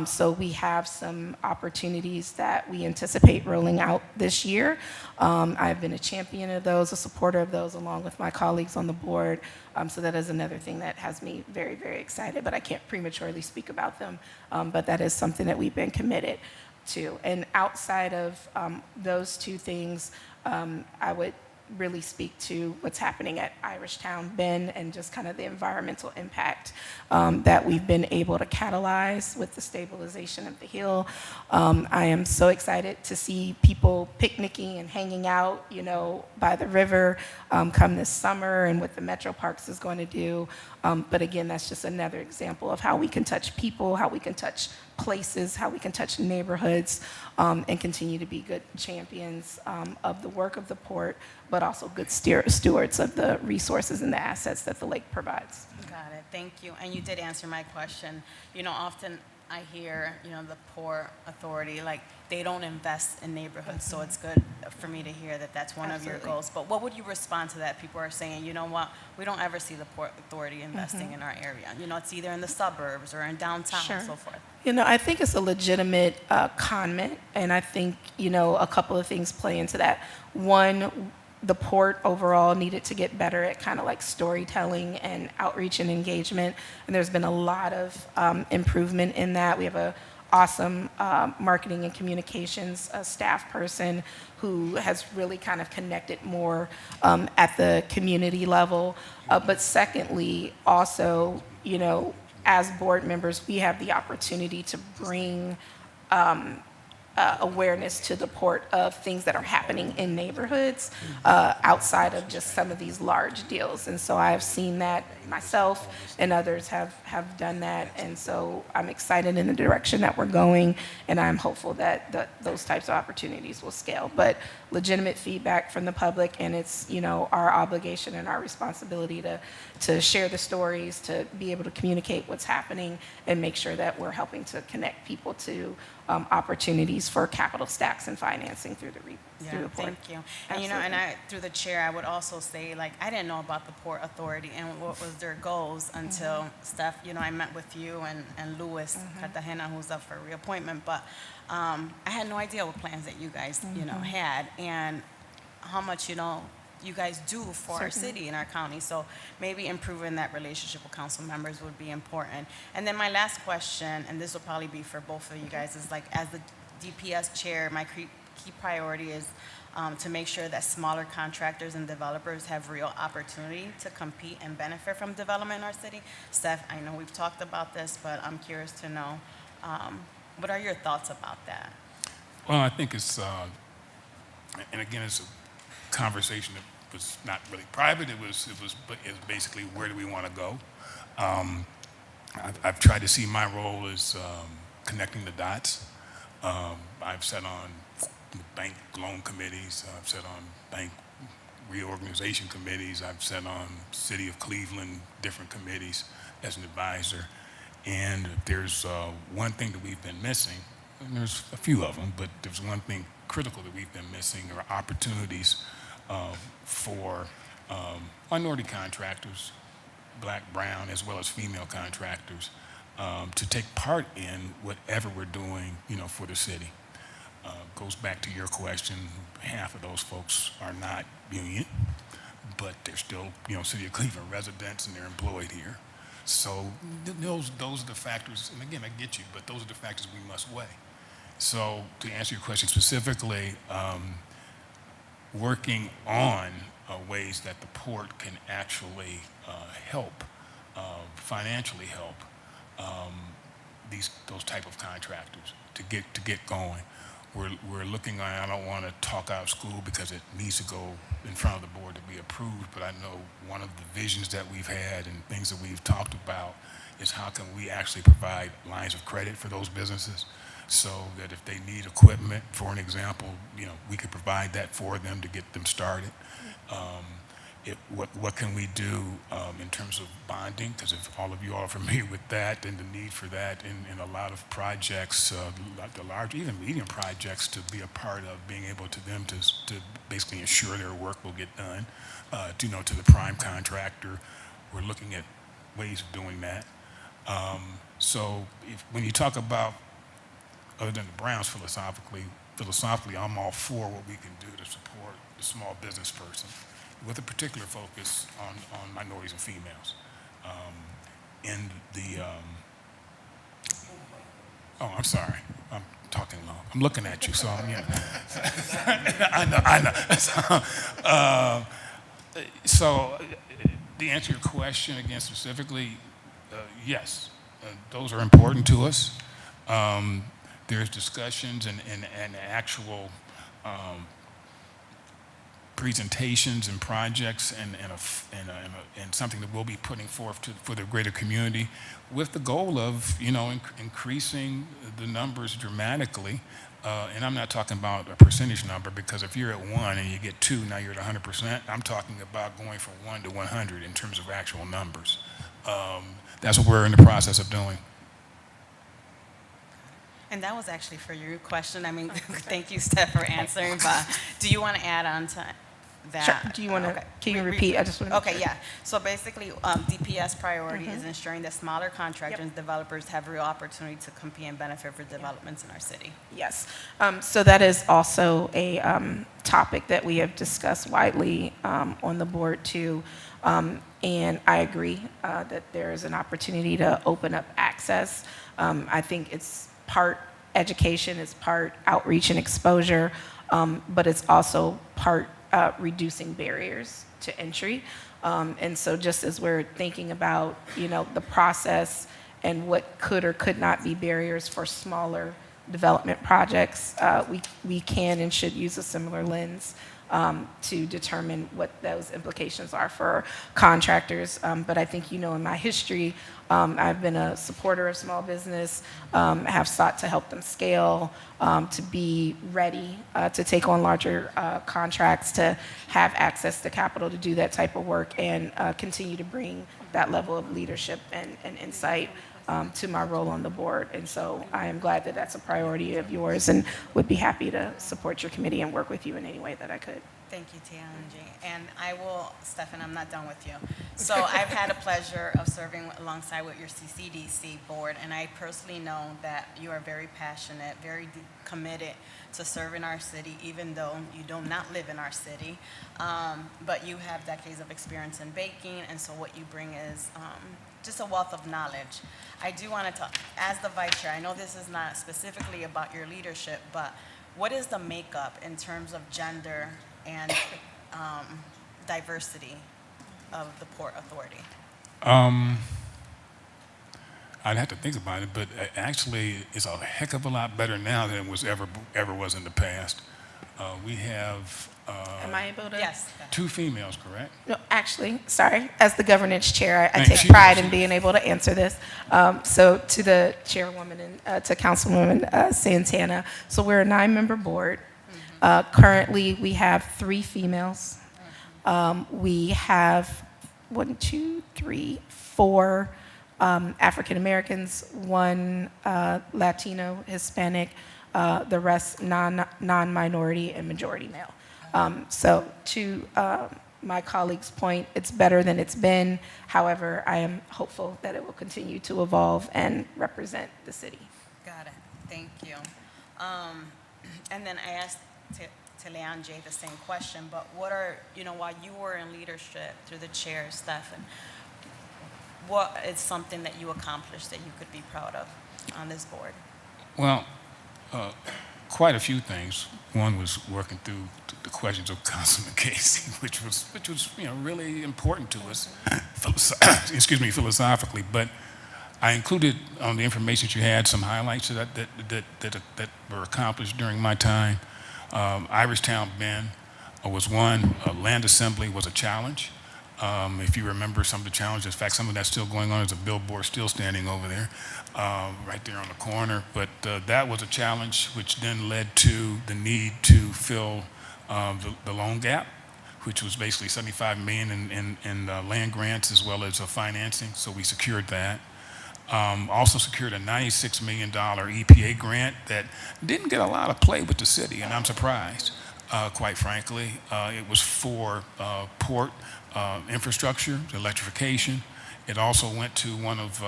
So we have some opportunities that we anticipate rolling out this year. I've been a champion of those, a supporter of those, along with my colleagues on the board. So that is another thing that has me very, very excited, but I can't prematurely speak about them. But that is something that we've been committed to. And outside of those 2 things, I would really speak to what's happening at Irishtown Bend and just kind of the environmental impact that we've been able to catalyze with the stabilization of the hill. I am so excited to see people picnicking and hanging out, you know, by the river come this summer, and what the Metro Parks is going to do. But again, that's just another example of how we can touch people, how we can touch places, how we can touch neighborhoods, and continue to be good champions of the work of the port, but also good stewards of the resources and the assets that the lake provides. Got it, thank you. And you did answer my question. You know, often I hear, you know, the Port Authority, like, they don't invest in neighborhoods, so it's good for me to hear that that's one of your Absolutely. goals. But what would you respond to that? People are saying, you know what, we don't ever see the Port Authority investing in our area. You know, it's either in the suburbs or in downtown Sure. and so forth. You know, I think it's a legitimate comment, and I think, you know, a couple of things play into that. One, the port overall needed to get better at kind of like storytelling and outreach and engagement, and there's been a lot of improvement in that. We have a awesome marketing and communications staff person who has really kind of connected more at the community level. But secondly, also, you know, as board members, we have the opportunity to bring awareness to the port of things that are happening in neighborhoods outside of just some of these large deals. And so I've seen that myself, and others have done that. And so I'm excited in the direction that we're going, and I'm hopeful that those types of opportunities will scale. But legitimate feedback from the public, and it's, you know, our obligation and our responsibility to share the stories, to be able to communicate what's happening, and make sure that we're helping to connect people to opportunities for capital stacks and financing through the through the port. Thank you. And, you know, and through the chair, I would also say, like, I didn't know about the Port Authority and what was their goals until Steph, you know, I met with you and Louis Cartagena, who's up for reappointment, but I had no idea what plans that you guys, you know, had, and how much, you know, you guys do for our city and our county. So maybe improving that relationship with council members would be important. And then my last question, and this will probably be for both of you guys, is like, as the DPS chair, my key priority is to make sure that smaller contractors and developers have real opportunity to compete and benefit from development in our city. Steph, I know we've talked about this, but I'm curious to know, what are your thoughts about that? Well, I think it's, and again, it's a conversation that was not really private. It's basically, where do we want to go? I've tried to see my role as connecting the dots. I've sat on bank loan committees. I've sat on bank reorganization committees. I've sat on City of Cleveland, different committees as an advisor. And if there's one thing that we've been missing, and there's a few of them, but there's one thing critical that we've been missing are opportunities for minority contractors, black, brown, as well as female contractors, to take part in whatever we're doing, you know, for the city. Goes back to your question, half of those folks are not union, but they're still, you know, City of Cleveland residents, and they're employed here. So those are the factors, and again, I get you, but those are the factors we must weigh. So to answer your question specifically, working on ways that the port can actually help, financially help those type of contractors to get going. We're looking at, I don't want to talk out of school because it needs to go in front of the board to be approved, but I know one of the visions that we've had and things that we've talked about is how can we actually provide lines of credit for those businesses, so that if they need equipment, for an example, you know, we could provide that for them to get them started. What can we do in terms of bonding? Because if all of you are familiar with that and the need for that in a lot of projects, the large, even medium projects, to be a part of being able to basically ensure their work will get done, to the prime contractor. We're looking at ways of doing that. So when you talk about, other than the Browns, philosophically, I'm all for what we can do to support the small business person, with a particular focus on minorities and females. I'm sorry. talking long. I'm looking at you, so I'm, you know. I know. So, to answer your question again specifically, yes, those are important to us. There's discussions and actual presentations and projects and something that we'll be putting forth for the greater community with the goal of, you know, increasing the numbers dramatically. And I'm not talking about a percentage number, because if you're at 1 and you get 2, now you're at 100%. I'm talking about going from 1 to 100 in terms of actual numbers. That's what we're in the process of doing. And that was actually for your question. I mean, thank you, Steph, for answering, but do you want to add on to that? Sure. Do you want to, can you repeat? I just want to. Okay, yeah. So basically, DPS priority is ensuring that smaller contractors and developers have real opportunity to compete and benefit for developments in our city. Yes. So that is also a topic that we have discussed widely on the board too. And I agree that there is an opportunity to open up access. I think it's part education, it's part outreach and exposure, but it's also part reducing barriers to entry. And so just as we're thinking about, you know, the process and what could or could not be barriers for smaller development projects, we can and should use a similar lens to determine what those implications are for contractors. But I think, you know, in my history, I've been a supporter of small business, have sought to help them scale, to be ready to take on larger contracts, to have access to capital to do that type of work, and continue to bring that level of leadership and insight to my role on the board. And so I am glad that that's a priority of yours, and would be happy to support your committee and work with you in any way that I could. Thank you, Tianji. And I will, Stefan, I'm not done with you. So I've had a pleasure of serving alongside with your CCDC board, and I personally know that you are very passionate, very committed to serving our city, even though you do not live in our city. But you have decades of experience in baking, and so what you bring is just a wealth of knowledge. I do want to, as the vice chair, I know this is not specifically about your leadership, but what is the makeup in terms of gender and diversity of the Port Authority? I'd have to think about it, but actually it's a heck of a lot better now than it was ever was in the past. We have Am I able to? Yes. 2 females, correct? No, actually, sorry. As the governance chair, I Thanks. take pride in being able to answer this. So to the chairwoman and to Councilwoman Santana, so we're a 9-member board. Currently, we have 3 females. We have 1, 2, 3, 4 African Americans, 1 Latino, Hispanic, the rest non-minority and majority male. So to my colleague's point, it's better than it's been. However, I am hopeful that it will continue to evolve and represent the city. Got it. Thank you. And then I asked Tianji the same question, but what are, you know, while you were in leadership through the chair, Stefan, what is something that you accomplished that you could be proud of on this board? Well, quite a few things. One was working through the questions of Councilman Casey, which was you know, really important to us, philosophically. But I included on the information that you had some highlights that were accomplished during my time. Irishtown Bend was one. Land assembly was a challenge. If you remember some of the challenges, in fact, some of that's still going on. There's a billboard still standing over there, right there on the corner. But that was a challenge, which then led to the need to fill the loan gap, which was basically $75 million in land grants as well as financing. So we secured that. Also secured a $96 million EPA grant that didn't get a lot of play with the city, and I'm surprised, quite frankly. It was for port infrastructure, electrification. It also went to one of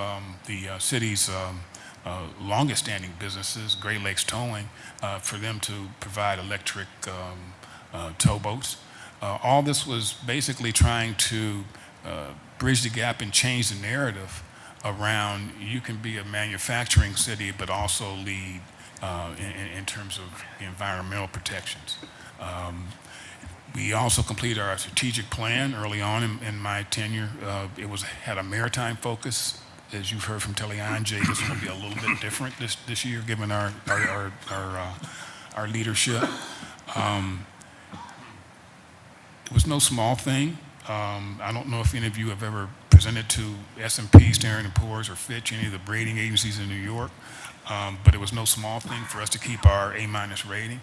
the city's longest standing businesses, Great Lakes Towing, for them to provide electric towboats. All this was basically trying to bridge the gap and change the narrative around you can be a manufacturing city but also lead in terms of environmental protections. We also completed our strategic plan early on in my tenure. It had a maritime focus. As you've heard from Teleanjay, this is going to be a little bit different this year, given our leadership. It was no small thing. I don't know if any of you have ever presented to S&P, Standard & Poor's, or Fitch, any of the rating agencies in New York, but it was no small thing for us to keep our A- rating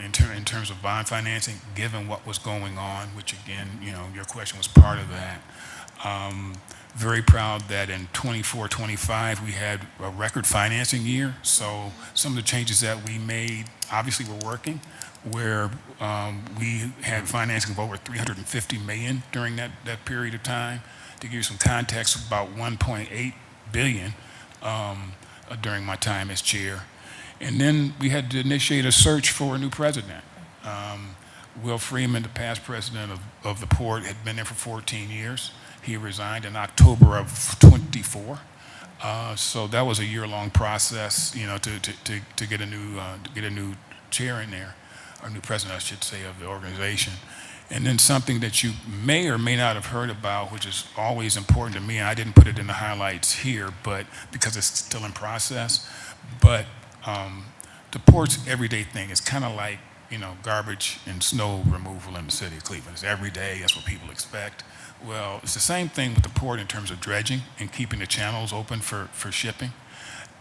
in terms of bond financing, given what was going on, which again, your question was part of that. Very proud that in 24-25 we had a record financing year. So some of the changes that we made obviously were working, where we had financing of over $350 million during that period of time. To give you some context, about $1.8 billion during my time as chair. And then we had to initiate a search for a new president. Will Freeman, the past president of the port, had been there for 14 years. He resigned in October of 24. So that was a year-long process, to get a new chair in there, or new president, I should say, of the organization. And then something that you may or may not have heard about, which is always important to me, and I didn't put it in the highlights here, but because it's still in process. But the port's everyday thing is kind of like, garbage and snow removal in the city of Cleveland. It's every day. That's what people expect. Well, it's the same thing with the port in terms of dredging and keeping the channels open for shipping.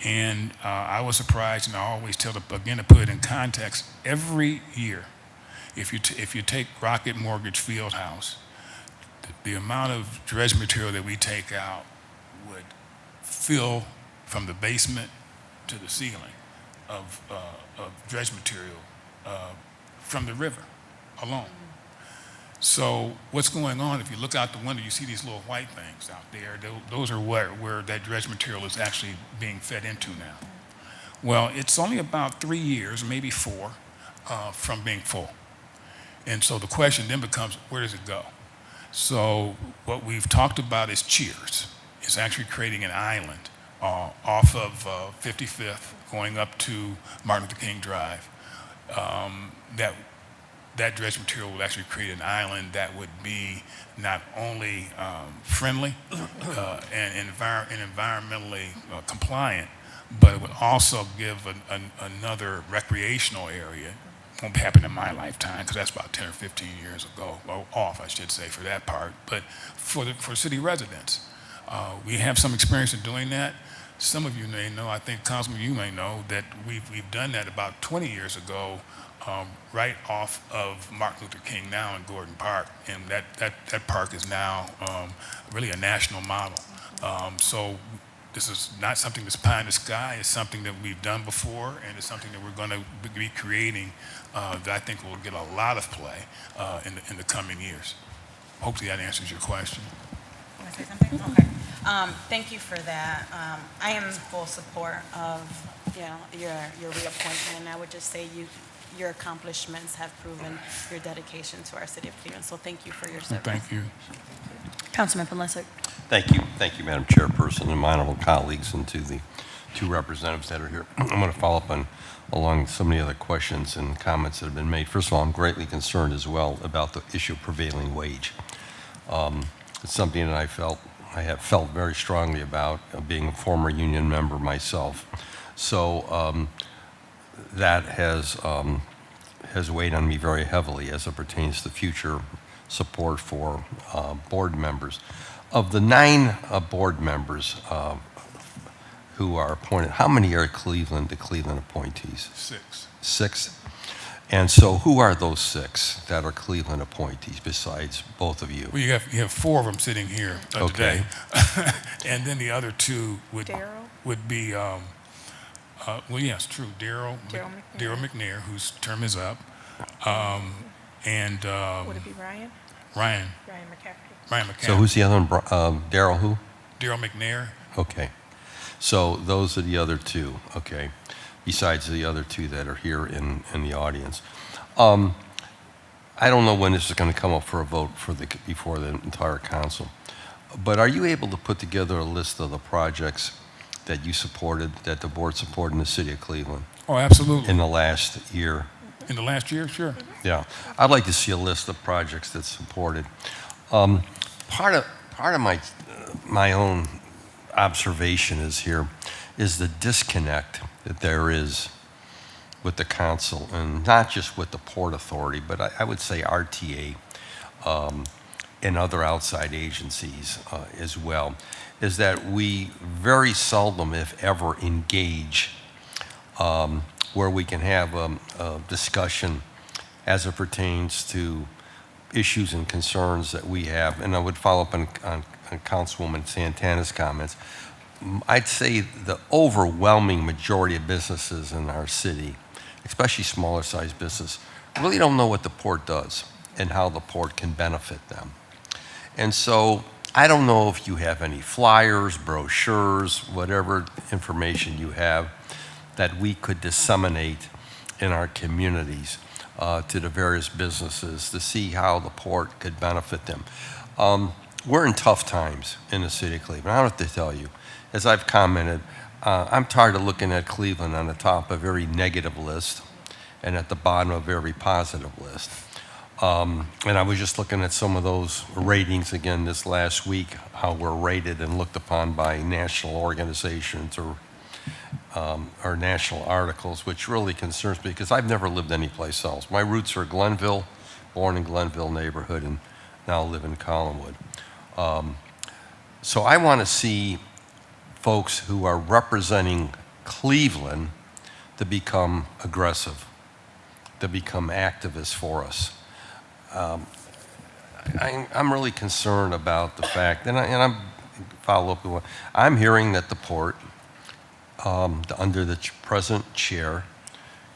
And I was surprised, and I always tell, again, to put it in context, every year, if you take Rocket Mortgage Fieldhouse, the amount of dredge material that we take out would fill from the basement to the ceiling of dredge material from the river alone. So what's going on, if you look out the window, you see these little white things out there. Those are where that dredge material is actually being fed into now. Well, it's only about 3 years, maybe 4, from being full. And so the question then becomes, where does it go? So what we've talked about is Cheers. It's actually creating an island off of 55th going up to Martin Luther King Drive. That dredge material will actually create an island that would be not only friendly and environmentally compliant, but it would also give another recreational area. Won't happen in my lifetime because that's about 10 or 15 years ago, well, off, I should say, for that part. But for city residents, we have some experience in doing that. Some of you may know, I think Councilman, you may know, that we've done that about 20 years ago, right off of Martin Luther King now in Gordon Park, and that park is now really a national model. So this is not something that's pie in the sky. It's something that we've done before, and it's something that we're going to be creating that I think will get a lot of play in the coming years. Hopefully that answers your question. Want to say something? Okay. Thank you for that. I am in full support of your reappointment, and I would just say your accomplishments have proven your dedication to our city of Cleveland. So thank you for your service. Thank you. Councilman Pawlicki. Thank you, Madam Chairperson, and my honorable colleagues, and to the two representatives that are here. I'm going to follow up along some of the other questions and comments that have been made. First of all, I'm greatly concerned as well about the issue of prevailing wage. It's something that I have felt very strongly about, being a former union member myself. So that has weighed on me very heavily as it pertains to future support for board members. Of the 9 board members who are appointed, how many are the Cleveland appointees? 6. 6? And so who are those 6 that are Cleveland appointees besides both of you? Well, you have 4 of them sitting here today. And then the other 2 would be, well, yes, true, Daryl McNair, whose term is up. And Would it be Ryan? Ryan McCaffrey. McCaffrey. So who's the other one? Daryl who? Daryl McNair. Okay. So those are the other 2, okay, besides the other 2 that are here in the audience. I don't know when this is going to come up for a vote before the entire council, but are you able to put together a list of the projects that you supported, that the board supported in the city of Cleveland? Oh, absolutely. in the last year? In the last year, sure. Yeah, I'd like to see a list of projects that's supported. Part of my own observation is the disconnect that there is with the council, and not just with the Port Authority, but I would say RTA and other outside agencies as well, is that we very seldom, if ever, engage where we can have a discussion as it pertains to issues and concerns that we have. And I would follow up on Councilwoman Santana's comments. I'd say the overwhelming majority of businesses in our city, especially smaller sized business, really don't know what the port does and how the port can benefit them. And so I don't know if you have any flyers, brochures, whatever information you have that we could disseminate in our communities to the various businesses to see how the port could benefit them. We're in tough times in the city of Cleveland. I don't have to tell you. As I've commented, I'm tired of looking at Cleveland on the top of a very negative list and at the bottom of a very positive list. And I was just looking at some of those ratings again this last week, how we're rated and looked upon by national organizations or national articles, which really concerns me because I've never lived anyplace else. My roots are Glenville, born in Glenville neighborhood, and now live in Collinwood. So I want to see folks who are representing Cleveland to become aggressive, to become activists for us. I'm really concerned about the fact, and I'm follow up with what I'm hearing, that the port, under the present chair,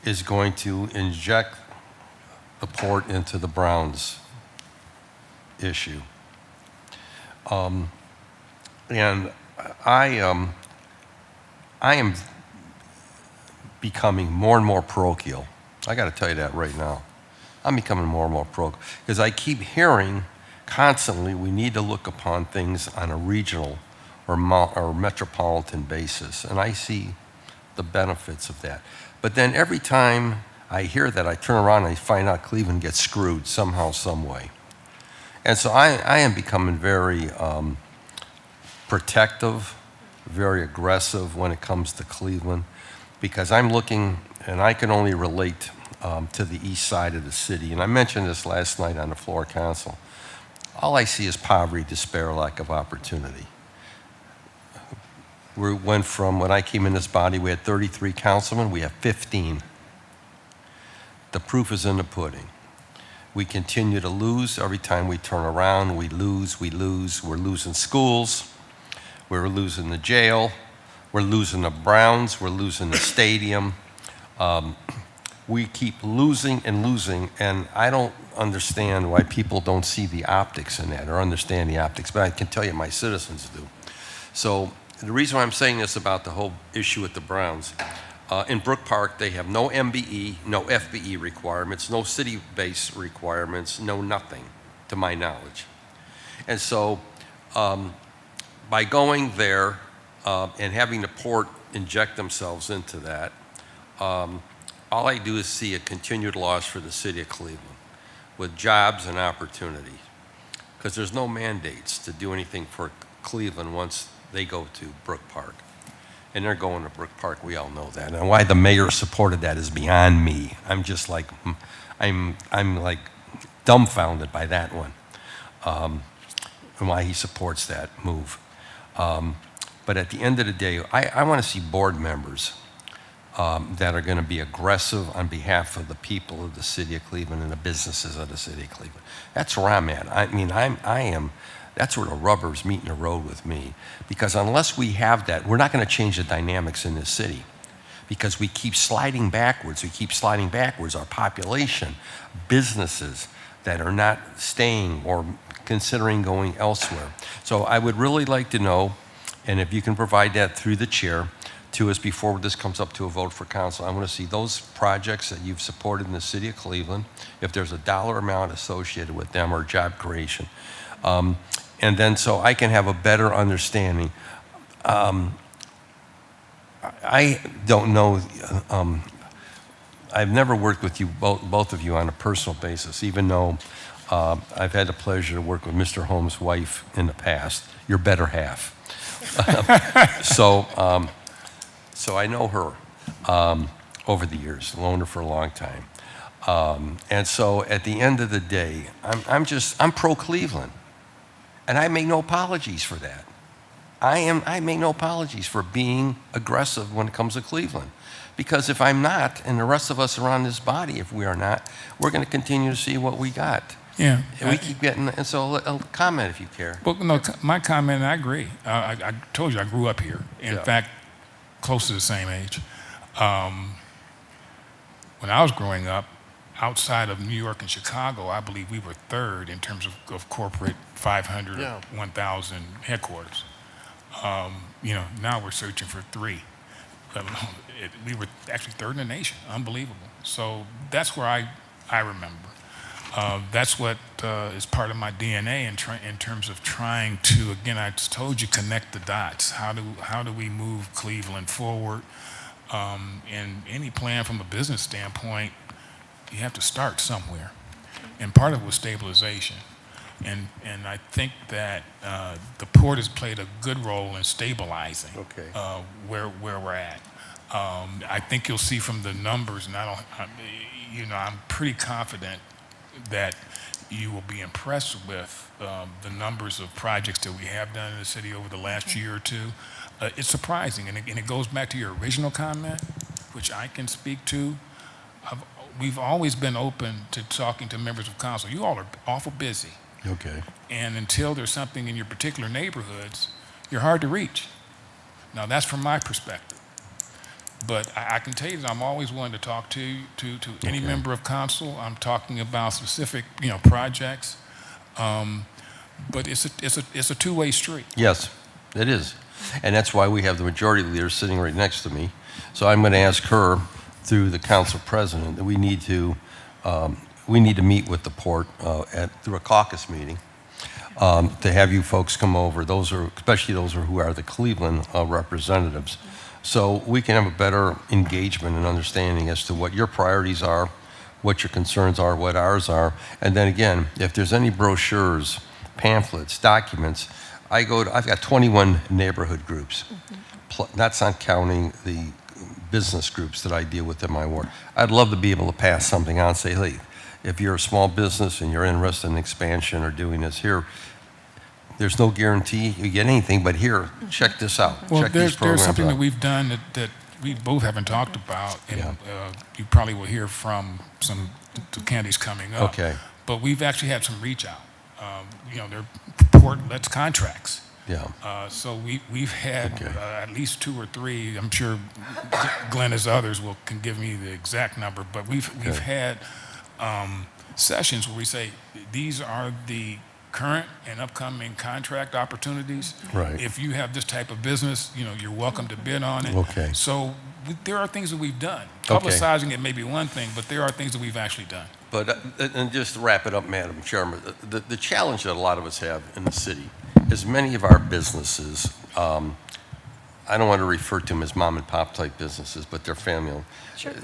is going to inject the port into the Browns issue. And I am becoming more and more parochial. I got to tell you that right now. I'm becoming more and more parochial because I keep hearing constantly we need to look upon things on a regional or metropolitan basis, and I see the benefits of that. But then every time I hear that, I turn around and I find out Cleveland gets screwed somehow, some way. And so I am becoming very protective, very aggressive when it comes to Cleveland, because I'm looking, and I can only relate to the east side of the city. And I mentioned this last night on the floor council. All I see is poverty, despair, lack of opportunity. We went from, when I came in this body, we had 33 councilmen, we have 15. The proof is in the pudding. We continue to lose every time we turn around. We lose. We're losing schools. We're losing the jail. We're losing the Browns. We're losing the stadium. We keep losing and losing, and I don't understand why people don't see the optics in that or understand the optics, but I can tell you my citizens do. So the reason why I'm saying this about the whole issue with the Browns, in Brook Park, they have no MBE, no FBE requirements, no city-based requirements, no nothing, to my knowledge. And so by going there and having the port inject themselves into that, all I do is see a continued loss for the city of Cleveland with jobs and opportunity, because there's no mandates to do anything for Cleveland once they go to Brook Park. And they're going to Brook Park, we all know that. And why the mayor supported that is beyond me. I'm just like, I'm like dumbfounded by that one, and why he supports that move. But at the end of the day, I want to see board members that are going to be aggressive on behalf of the people of the city of Cleveland and the businesses of the city of Cleveland. That's where I'm at. I mean, that's where the rubber's meeting the road with me. Because unless we have that, we're not going to change the dynamics in this city. Because we keep sliding backwards. Our population, businesses that are not staying or considering going elsewhere. So I would really like to know, and if you can provide that through the chair to us before this comes up to a vote for council, I want to see those projects that you've supported in the city of Cleveland, if there's a dollar amount associated with them or job creation. And then so I can have a better understanding. I don't know I've never worked with you, both of you, on a personal basis, even though I've had the pleasure to work with Mr. Holmes' wife in the past, your better half. So I know her over the years, known her for a long time. And so at the end of the day, I'm pro-Cleveland. And I make no apologies for that. I make no apologies for being aggressive when it comes to Cleveland. Because if I'm not, and the rest of us around this body, if we are not, we're going to continue to see what we got. Yeah. And we keep getting, and so a comment if you care. Well, no, my comment, I agree. I told you I grew up here. In Yeah. fact, close to the same age. When I was growing up, outside of New York and Chicago, I believe we were third in terms of corporate 500 Yeah. or 1,000 headquarters. Now we're searching for 3. We were actually third in the nation. Unbelievable. So that's where I remember. That's what is part of my DNA in terms of trying to, again, I just told you, connect the dots. How do we move Cleveland forward? And any plan from a business standpoint, you have to start somewhere. And part of it was stabilization. And I think that the port has played a good role in stabilizing Okay. where we're at. I think you'll see from the numbers, and I'm pretty confident that you will be impressed with the numbers of projects that we have done in the city over the last year or two. It's surprising, and it goes back to your original comment, which I can speak to. We've always been open to talking to members of council. You all are awful busy. Okay. And until there's something in your particular neighborhoods, you're hard to reach. Now, that's from my perspective. But I can tell you that I'm always willing to talk to any Okay. member of council. I'm talking about specific, projects. But it's a two-way street. Yes, it is. And that's why we have the majority leader sitting right next to me. So I'm going to ask her, through the council president, that we need to meet with the port through a caucus meeting to have you folks come over. Especially those who are the Cleveland representatives. So we can have a better engagement and understanding as to what your priorities are, what your concerns are, what ours are. And then again, if there's any brochures, pamphlets, documents, I've got 21 neighborhood groups. That's not counting the business groups that I deal with in my ward. I'd love to be able to pass something on and say, hey, if you're a small business and you're interested in expansion or doing this here, there's no guarantee you get anything, but here, check this out. Well, check these there's programs something out. that we've done that we both haven't talked about, and Yeah. you probably will hear from some candidates coming up. Okay. But we've actually had some reach out. They're port-led contracts. Yeah. So we've had Okay. at least 2 or 3. I'm sure Glenn, as others, can give me the exact number. But we've had sessions where we say these are the current and upcoming contract opportunities. Right. If you have this type of business, you're welcome to bid on it. Okay. So there are things that we've done. Okay. Publicizing it may be one thing, but there are things that we've actually done. But, and just to wrap it up, Madam Chairman, the challenge that a lot of us have in the city is many of our businesses, I don't want to refer to them as mom and pop type businesses, but they're family owned.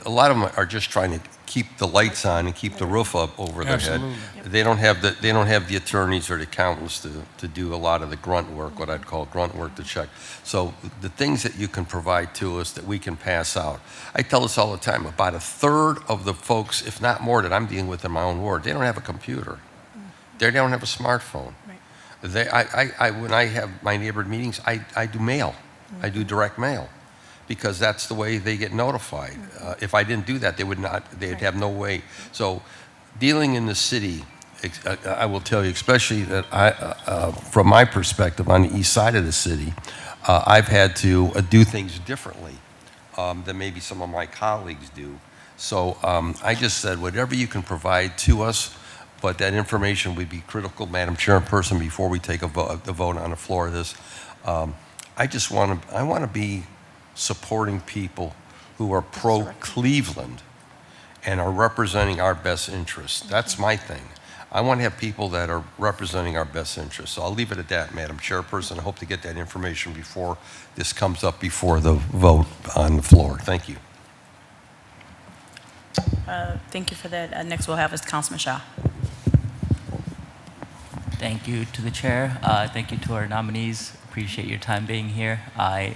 A lot of them are just trying to keep the lights on and keep the roof up over their Absolutely. head. They don't have the attorneys or the accountants to do a lot of the grunt work, what I'd call grunt work to check. So the things that you can provide to us that we can pass out. I tell this all the time, about 1/3 of the folks, if not more, that I'm dealing with in my own ward, they don't have a computer. They don't have a smartphone. When I have my neighborhood meetings, I do mail. I do direct mail, because that's the way they get notified. If I didn't do that, they'd have no way. So dealing in the city, I will tell you, especially that from my perspective on the east side of the city, I've had to do things differently than maybe some of my colleagues do. So I just said, whatever you can provide to us, but that information would be critical, Madam Chairperson, before we take the vote on the floor of this. I want to be supporting people who are pro-Cleveland and are representing our best interests. That's my thing. I want to have people that are representing our best interests. So I'll leave it at that, Madam Chairperson. I hope to get that information before this comes up before the vote on the floor. Thank you. Thank you for that. Next we'll have is Councilman Shaw. Thank you to the chair. Thank you to our nominees. Appreciate your time being here. I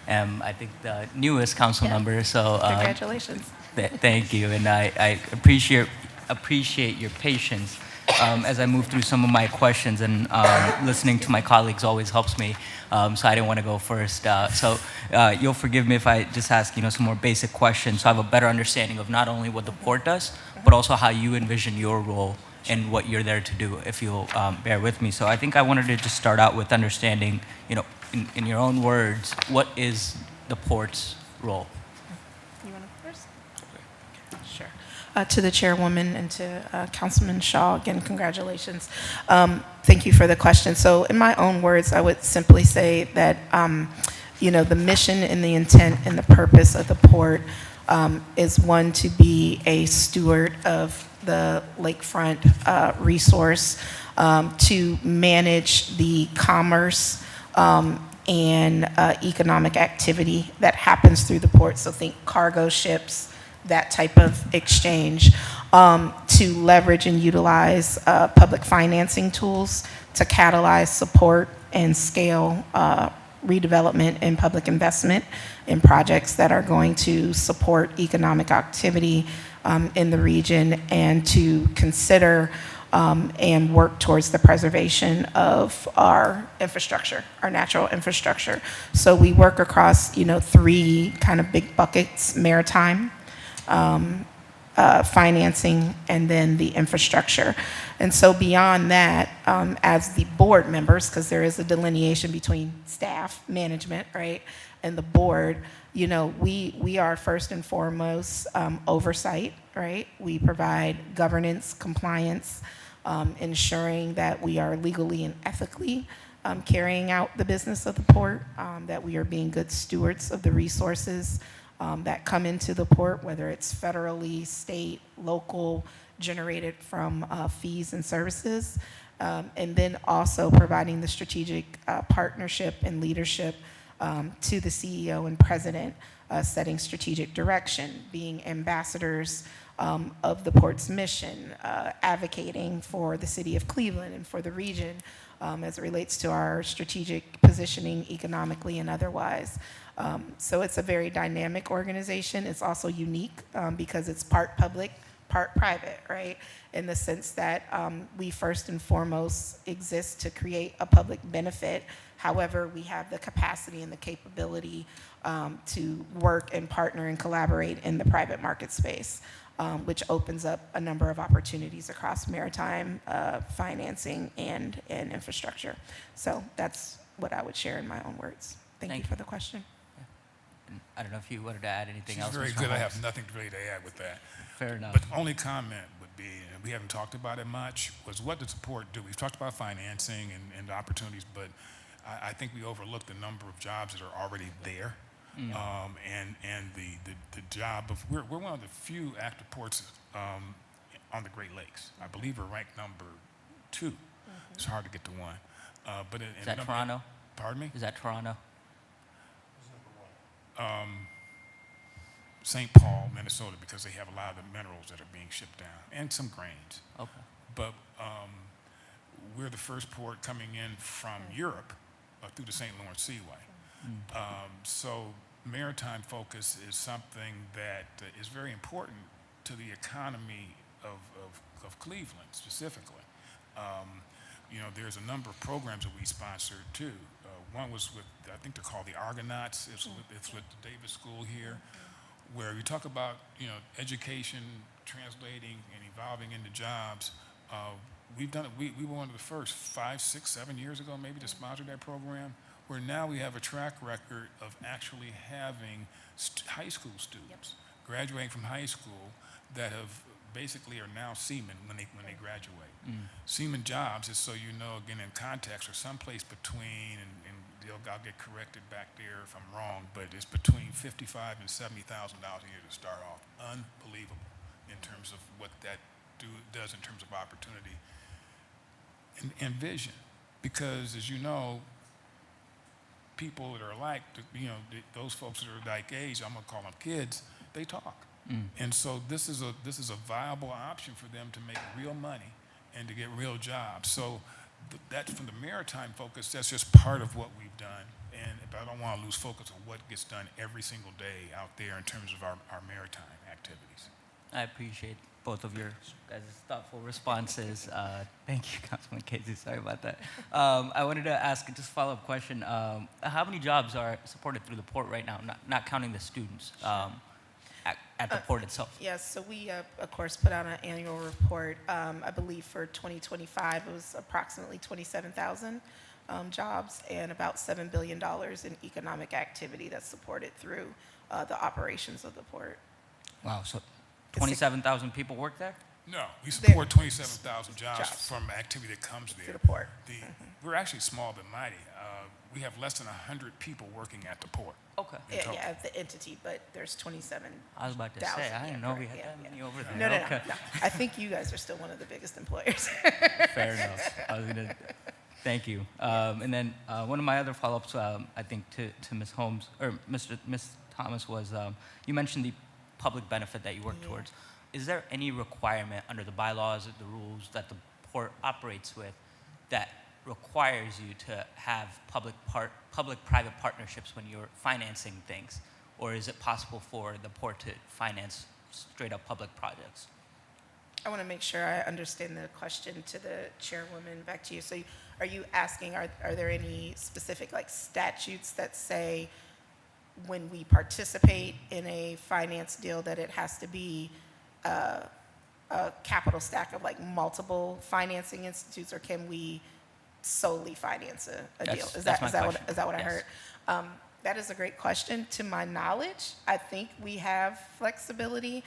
am, I think, the newest council Yeah. member, so Congratulations. thank you, and I appreciate your patience as I move through some of my questions, and listening to my colleagues always helps me. So I didn't want to go first. So you'll forgive me if I just ask, some more basic questions, so I have a better understanding of not only what the board does, but also how you envision your role and what you're there to do, if you'll bear with me. So I think I wanted to just start out with understanding, in your own words, what is the port's role? You want to go first? Sure. To the chairwoman and to Councilman Shaw, again, congratulations. Thank you for the question. So in my own words, I would simply say that, the mission and the intent and the purpose of the port is one, to be a steward of the lakefront resource, to manage the commerce and economic activity that happens through the port. So think cargo ships, that type of exchange, to leverage and utilize public financing tools to catalyze support and scale redevelopment and public investment in projects that are going to support economic activity in the region, and to consider and work towards the preservation of our infrastructure, our natural infrastructure. So we work across, three kind of big buckets: maritime, financing, and then the infrastructure. And so beyond that, as the board members, because there is a delineation between staff, management, right, and the board, we are first and foremost oversight, right? We provide governance, compliance, ensuring that we are legally and ethically carrying out the business of the port, that we are being good stewards of the resources that come into the port, whether it's federally, state, local, generated from fees and services, and then also providing the strategic partnership and leadership to the CEO and president, setting strategic direction, being ambassadors of the port's mission, advocating for the city of Cleveland and for the region as it relates to our strategic positioning economically and otherwise. So it's a very dynamic organization. It's also unique because it's part public, part private, right? In the sense that we first and foremost exist to create a public benefit. However, we have the capacity and the capability to work and partner and collaborate in the private market space, which opens up a number of opportunities across maritime financing and infrastructure. So that's what I would share in my own words. Thank you for the question. And I don't know if you wanted to add anything She's else. very Mr. good. I Holmes. have nothing really to add with that. Fair enough. But the only comment would be, and we haven't talked about it much, was what does the port do? We've talked about financing and the opportunities, but I think we overlooked the number of jobs that are already there. And the job of, we're one of the few active ports on the Great Lakes. I believe we're ranked number 2. It's hard to get to 1. But Is that Toronto? Pardon me? Is that Toronto? St. Paul, Minnesota, because they have a lot of the minerals that are being shipped down, and some grains. Okay. But we're the first port coming in from Europe through the St. Lawrence Seaway. So maritime focus is something that is very important to the economy of Cleveland specifically. There's a number of programs that we sponsored too. One was with, I think they're called the Argonauts. It's with the Davis School here, where you talk about, education translating and evolving into jobs. We've done it. We were one of the first 5, 6, 7 years ago maybe to sponsor that program, where now we have a track record of actually having high school students graduating from high school that have basically are now seamen when they graduate. Seaman jobs, is so you know, again, in context, are someplace between, and I'll get corrected back there if I'm wrong, but it's between $55,000 and $70,000 a year to start off. Unbelievable in terms of what that does in terms of opportunity and vision. Because as you know, people that are those folks that are like age, I'm gonna call them kids, they talk. And so this is a viable option for them to make real money and to get real jobs. So that from the maritime focus, that's just part of what we've done. But I don't want to lose focus on what gets done every single day out there in terms of our maritime activities. I appreciate both of your guys' thoughtful responses. Thank you, Councilman Casey. Sorry about that. I wanted to ask just a follow-up question. How many jobs are supported through the port right now, not counting the students at the port itself? Yes, so we, of course, put out an annual report. I believe for 2025, it was approximately 27,000 jobs and about $7 billion in economic activity that's supported through the operations of the port. Wow, so 27,000 people work there? No, we support 27,000 jobs from activity that comes there. Through the port. We're actually small but mighty. We have less than 100 people working at the port. Okay. Yeah, the entity, but there's 27,000. I was about to say, I didn't know we had that many over there. No. Okay. I think you guys are still one of the biggest employers. Fair enough. I was gonna, thank you. And then one of my other follow-ups, I think, to Ms. Holmes or Ms. Thomas was you mentioned the public benefit that you work towards. Is there any requirement under the bylaws or the rules that the port operates with that requires you to have public-private partnerships when you're financing things, or is it possible for the port to finance straight-up public projects? I want to make sure I understand the question to the chairwoman. Back to you. So are you asking, are there any specific like statutes that say when we participate in a finance deal that it has to be a capital stack of like multiple financing institutes, or can we solely finance a deal? Is that what I heard? That is a great question. To my knowledge, I think we have flexibility.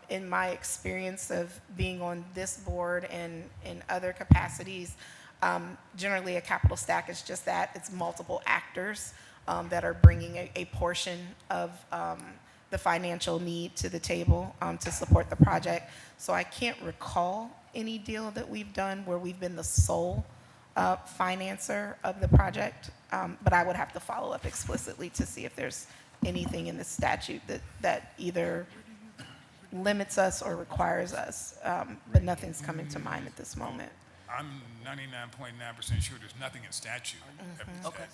In my experience of being on this board and in other capacities, generally a capital stack is just that. It's multiple actors that are bringing a portion of the financial need to the table to support the project. So I can't recall any deal that we've done where we've been the sole financer of the project, but I would have to follow up explicitly to see if there's anything in the statute that either limits us or requires us, but nothing's coming to mind at this moment. I'm 99.9% sure there's nothing in statute that Okay.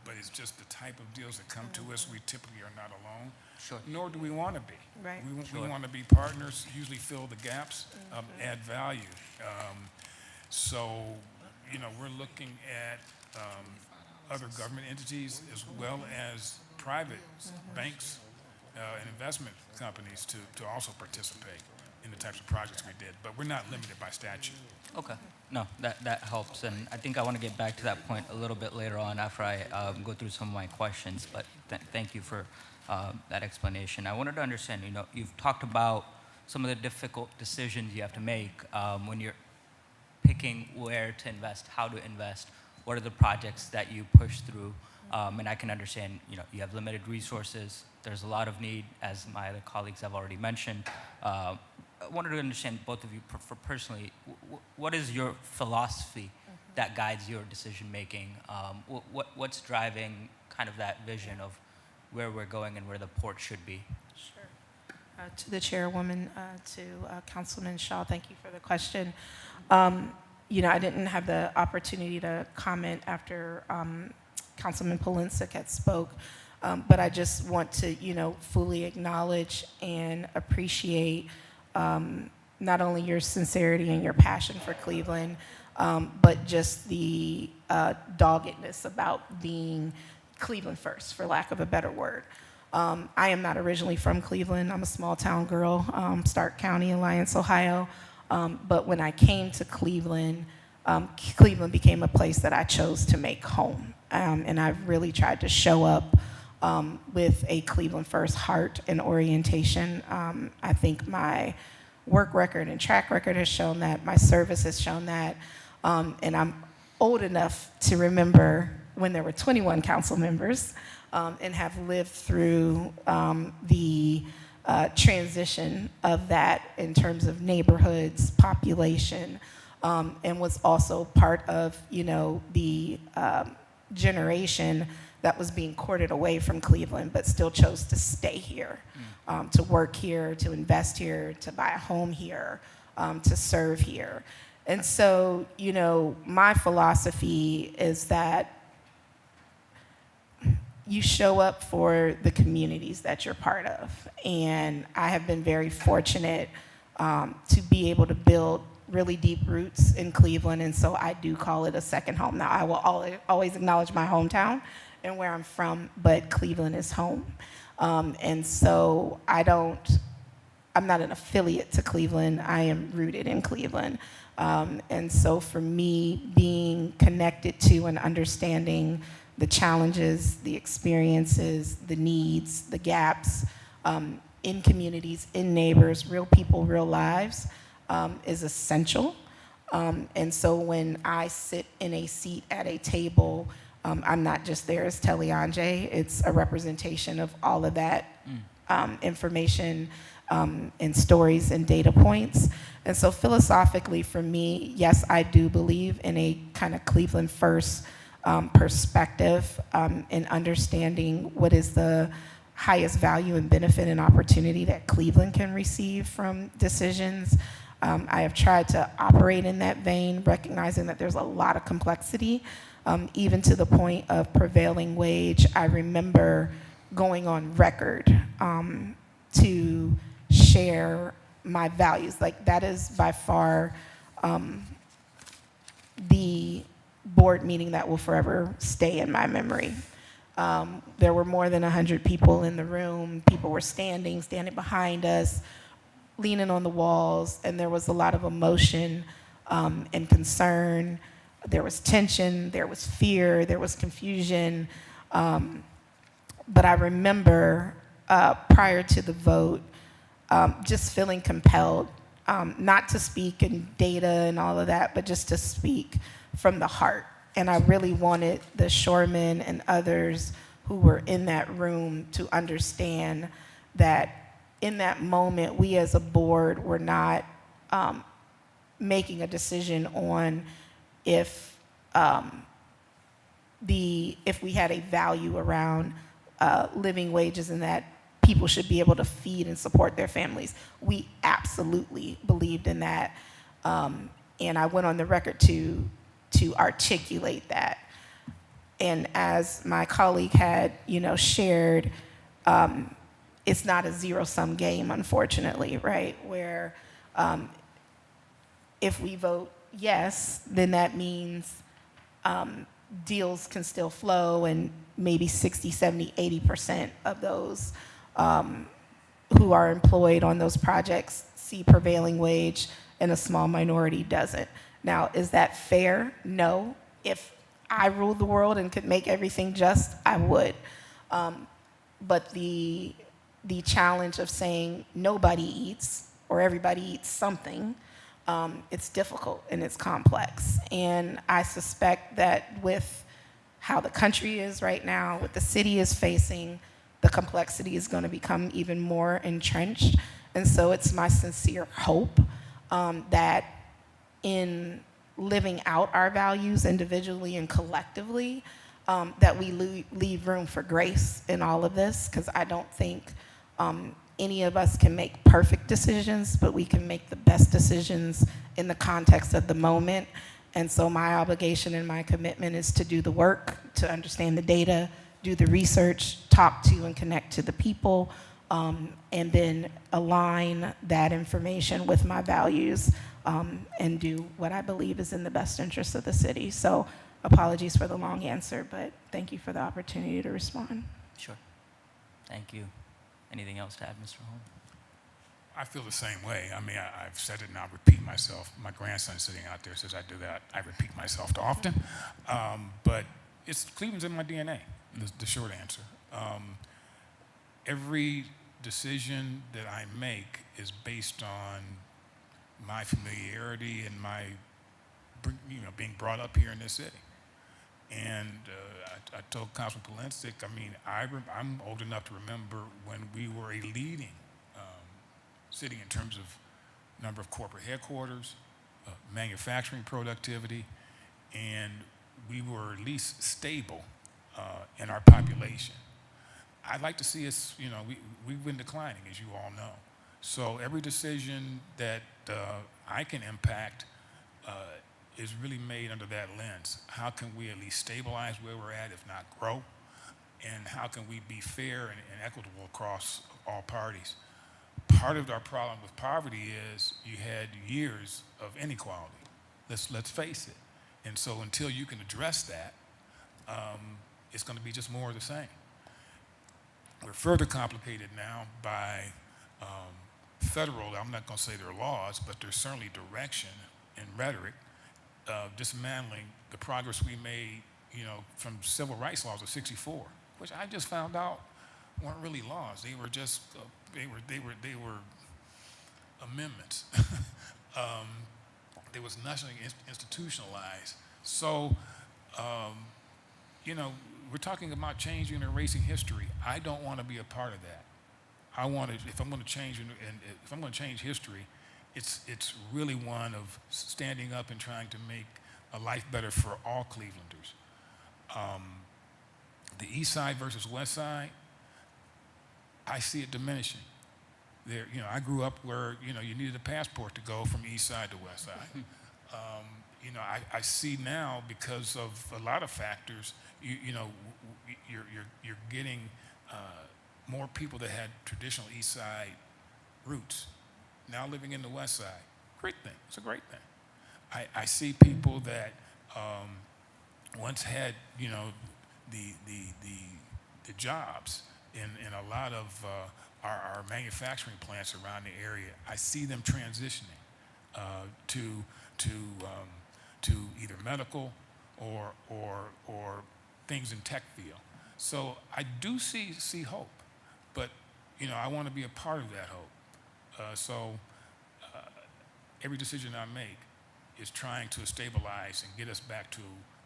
but it's just the type of deals that come to us. We typically are not alone, Sure. nor do we want to be. Right. We want to be partners, usually fill the gaps, add value. So, we're looking at other government entities as well as private banks and investment companies to also participate in the types of projects we did, but we're not limited by statute. Okay. No, that helps, and I think I want to get back to that point a little bit later on after I go through some of my questions, but thank you for that explanation. I wanted to understand, you've talked about some of the difficult decisions you have to make when you're picking where to invest, how to invest, what are the projects that you push through, and I can understand, you have limited resources, there's a lot of need, as my other colleagues have already mentioned. I wanted to understand, both of you, personally, what is your philosophy that guides your decision-making? What's driving kind of that vision of where we're going and where the port should be? Sure. To the chairwoman, to Councilman Shaw, thank you for the question. I didn't have the opportunity to comment after Councilman Polinsik had spoke, but I just want to, fully acknowledge and appreciate not only your sincerity and your passion for Cleveland, but just the doggedness about being Cleveland first, for lack of a better word. I am not originally from Cleveland. I'm a small town girl, Stark County, Alliance, Ohio. But when I came to Cleveland, Cleveland became a place that I chose to make home. And I've really tried to show up with a Cleveland first heart and orientation. I think my work record and track record has shown that, my service has shown that, and I'm old enough to remember when there were 21 council members and have lived through the transition of that in terms of neighborhoods, population, and was also part of, the generation that was being courted away from Cleveland, but still chose to stay here, to work here, to invest here, to buy a home here, to serve here. And so, you know, my philosophy is that you show up for the communities that you're part of. And I have been very fortunate to be able to build really deep roots in Cleveland, and so I do call it a second home. Now, I will always acknowledge my hometown and where I'm from, but Cleveland is home. And so I'm not an affiliate to Cleveland, I am rooted in Cleveland. And so for me, being connected to and understanding the challenges, the experiences, the needs, the gaps in communities, in neighbors, real people, real lives, is essential. And so when I sit in a seat at a table, I'm not just there as Teleange, it's a representation of all of that information and stories and data points. And so philosophically for me, yes, I do believe in a kind of Cleveland first perspective in understanding what is the highest value and benefit and opportunity that Cleveland can receive from decisions. I have tried to operate in that vein, recognizing that there's a lot of complexity, even to the point of prevailing wage. I remember going on record to share my values. Like, that is by far the board meeting that will forever stay in my memory. There were more than 100 people in the room. People were standing behind us, leaning on the walls, and there was a lot of emotion and concern. There was tension, there was fear, there was confusion. But I remember prior to the vote, just feeling compelled, not to speak in data and all of that, but just to speak from the heart. And I really wanted the Shoremen and others who were in that room to understand that in that moment, we as a board were not making a decision on if we had a value around living wages and that people should be able to feed and support their families. We absolutely believed in that, and I went on the record to articulate that. And as my colleague had, shared, it's not a zero-sum game, unfortunately, right? Where if we vote yes, then that means deals can still flow, and maybe 60, 70, 80% of those who are employed on those projects see prevailing wage, and a small minority doesn't. Now, is that fair? No. If I ruled the world and could make everything just, I would. But the challenge of saying nobody eats or everybody eats something, it's difficult and it's complex. And I suspect that with how the country is right now, what the city is facing, the complexity is going to become even more entrenched. And so it's my sincere hope that in living out our values individually and collectively, that we leave room for grace in all of this, because I don't think any of us can make perfect decisions, but we can make the best decisions in the context of the moment. And so my obligation and my commitment is to do the work, to understand the data, do the research, talk to and connect to the people, and then align that information with my values, and do what I believe is in the best interest of the city. So apologies for the long answer, but thank you for the opportunity to respond. Sure. Thank you. Anything else to add, Mr. Holmes? I feel the same way. I mean, I've said it and I'll repeat myself. My grandson sitting out there says I do that. I repeat myself too often. But Cleveland's in my DNA, the short answer. Every decision that I make is based on my familiarity and my, being brought up here in this city. And I told Councilman Polensik, I mean, I'm old enough to remember when we were a leading city in terms of number of corporate headquarters, manufacturing productivity, and we were at least stable in our population. I'd like to see us, we've been declining, as you all know. So every decision that I can impact is really made under that lens. How can we at least stabilize where we're at, if not grow? And how can we be fair and equitable across all parties? Part of our problem with poverty is you had years of inequality. Let's face it. And so until you can address that, it's going to be just more of the same. We're further complicated now by federal, I'm not going to say there are laws, but there's certainly direction and rhetoric dismantling the progress we made, from civil rights laws of '64, which I just found out weren't really laws. They were just they were amendments. There was nothing institutionalized. So, we're talking about changing and erasing history. I don't want to be a part of that. I want to, if I'm going to change, and if I'm going to change history, it's really one of standing up and trying to make a life better for all Clevelanders. The East Side versus West Side, I see it diminishing. There, I grew up where you needed a passport to go from East Side to West Side. I see now, because of a lot of factors, you're getting more people that had traditional East Side roots now living in the West Side. Great thing. It's a great thing. I see people that once had the jobs in a lot of our manufacturing plants around the area. I see them transitioning to either medical or things in tech field. So I do see hope, but I want to be a part of that hope. So every decision I make is trying to stabilize and get us back to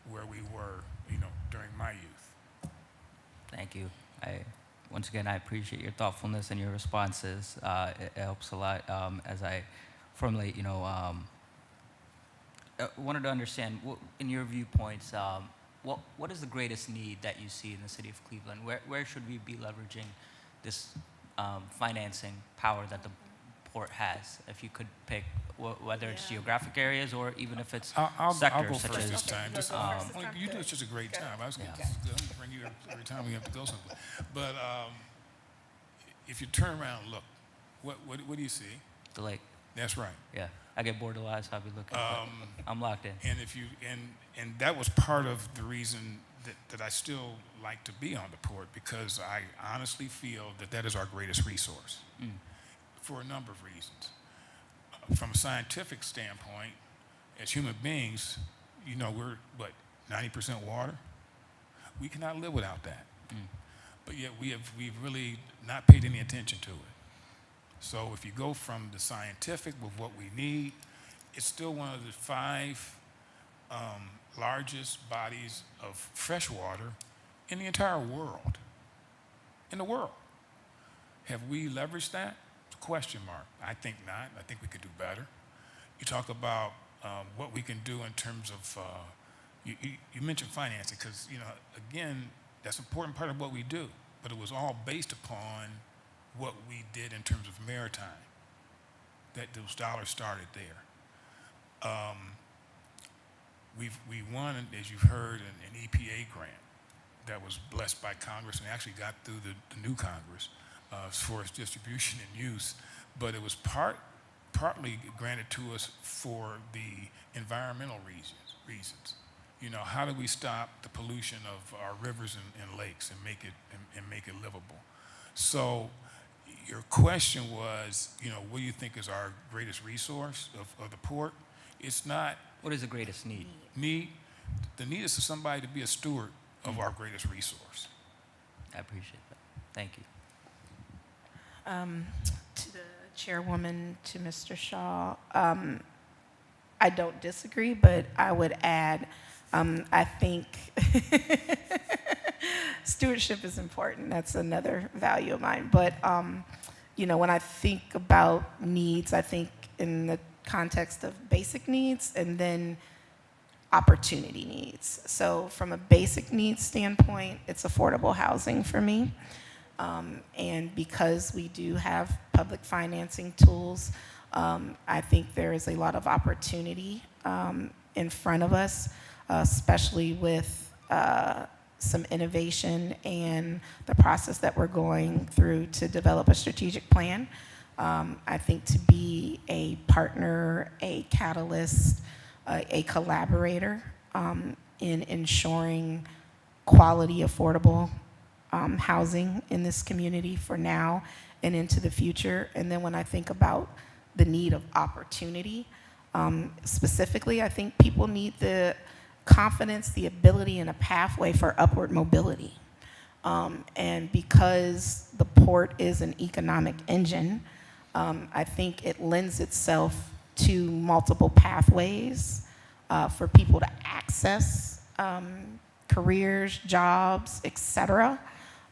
where we were, during my youth. Thank you. Once again, I appreciate your thoughtfulness and your responses. It helps a lot as I formulate, wanted to understand, in your viewpoints, what is the greatest need that you see in the city of Cleveland? Where should we be leveraging this financing power that the port has? If you could pick, whether it's geographic areas or even if it's I'll sectors go such first as this time. You do such a great job. I was going to bring you every time we have to go somewhere. But if you turn around and look, what do you see? the lake. That's right. Yeah, I get bored a lot, so I'll be looking. But I'm locked in. And if you and that was part of the reason that I still like to be on the port, because I honestly feel that is our greatest resource for a number of reasons. From a scientific standpoint, as human beings, we're 90% water. We cannot live without that. But yet we've really not paid any attention to it. So if you go from the scientific with what we need, it's still one of the 5 largest bodies of fresh water in the entire world. In the world. Have we leveraged that? It's a question mark. I think not. I think we could do better. You talk about what we can do in terms of, you mentioned financing, because, again, that's an important part of what we do, but it was all based upon what we did in terms of maritime, that those dollars started there. We won, as you've heard, an EPA grant that was blessed by Congress and actually got through the new Congress for its distribution and use, but it was partly granted to us for the environmental reasons. How do we stop the pollution of our rivers and lakes and make it livable? So your question was, what do you think is our greatest resource of the port? It's not. What is the greatest need? The need is for somebody to be a steward of our greatest resource. I appreciate that. Thank you. To the chairwoman, to Mr. Shaw, I don't disagree, but I would add, I think stewardship is important. That's another value of mine. But, when I think about needs, I think in the context of basic needs and then opportunity needs. So from a basic needs standpoint, it's affordable housing for me. And because we do have public financing tools, I think there is a lot of opportunity in front of us, especially with some innovation and the process that we're going through to develop a strategic plan. I think to be a partner, a catalyst, a collaborator in ensuring quality, affordable housing in this community for now and into the future. And then when I think about the need of opportunity, specifically, I think people need the confidence, the ability, and a pathway for upward mobility. And because the port is an economic engine, I think it lends itself to multiple pathways for people to access careers, jobs, et cetera,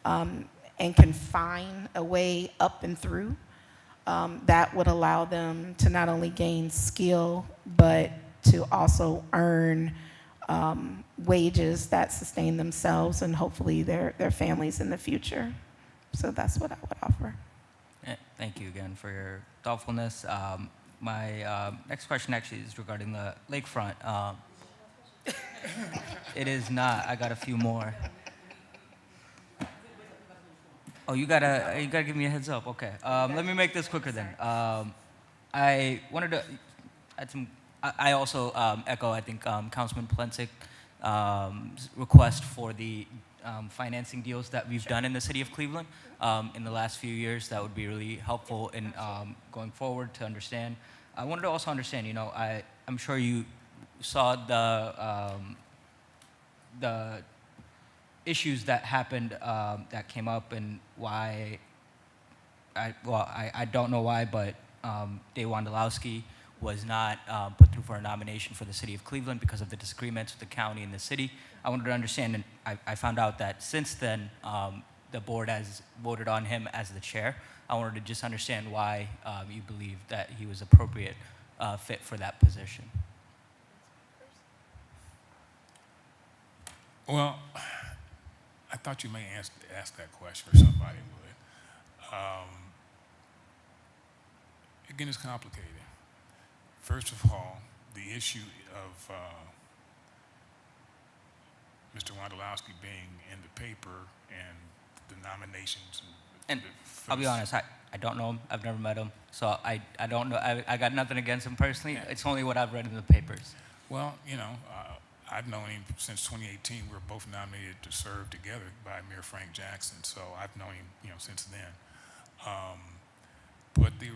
and can find a way up and through that would allow them to not only gain skill, but to also earn wages that sustain themselves and hopefully their families in the future. So that's what I would offer. Thank you again for your thoughtfulness. My next question actually is regarding the lakefront. It is not. I got a few more. Oh, you gotta give me a heads up. Okay. Let me make this quicker then. I wanted to add some. I also echo. I think Councilman Plensic request for the financing deals that we've done in the city of Cleveland in the last few years. That would be really helpful in going forward to understand. I wanted to also understand. You know, I'm sure you saw the issues that happened that came up and why. I don't know why, but Dave Wondolowski was not put through for a nomination for the city of Cleveland because of the disagreements with the county and the city. I wanted to understand, and I found out that since then, the board has voted on him as the chair. I wanted to just understand why you believe that he was appropriate fit for that position. Well, I thought you may ask that question, or somebody would. Again, it's complicated. First of all, the issue of Mr. Wondolowski being in the paper and the nominations. And I'll be honest, I don't know him. I've never met him. So I don't know. I got nothing against him personally. Yeah. It's only what I've read in the papers. Well, you know, I've known him since 2018. We were both nominated to serve together by Mayor Frank Jackson. So I've known him, you know, since then. But the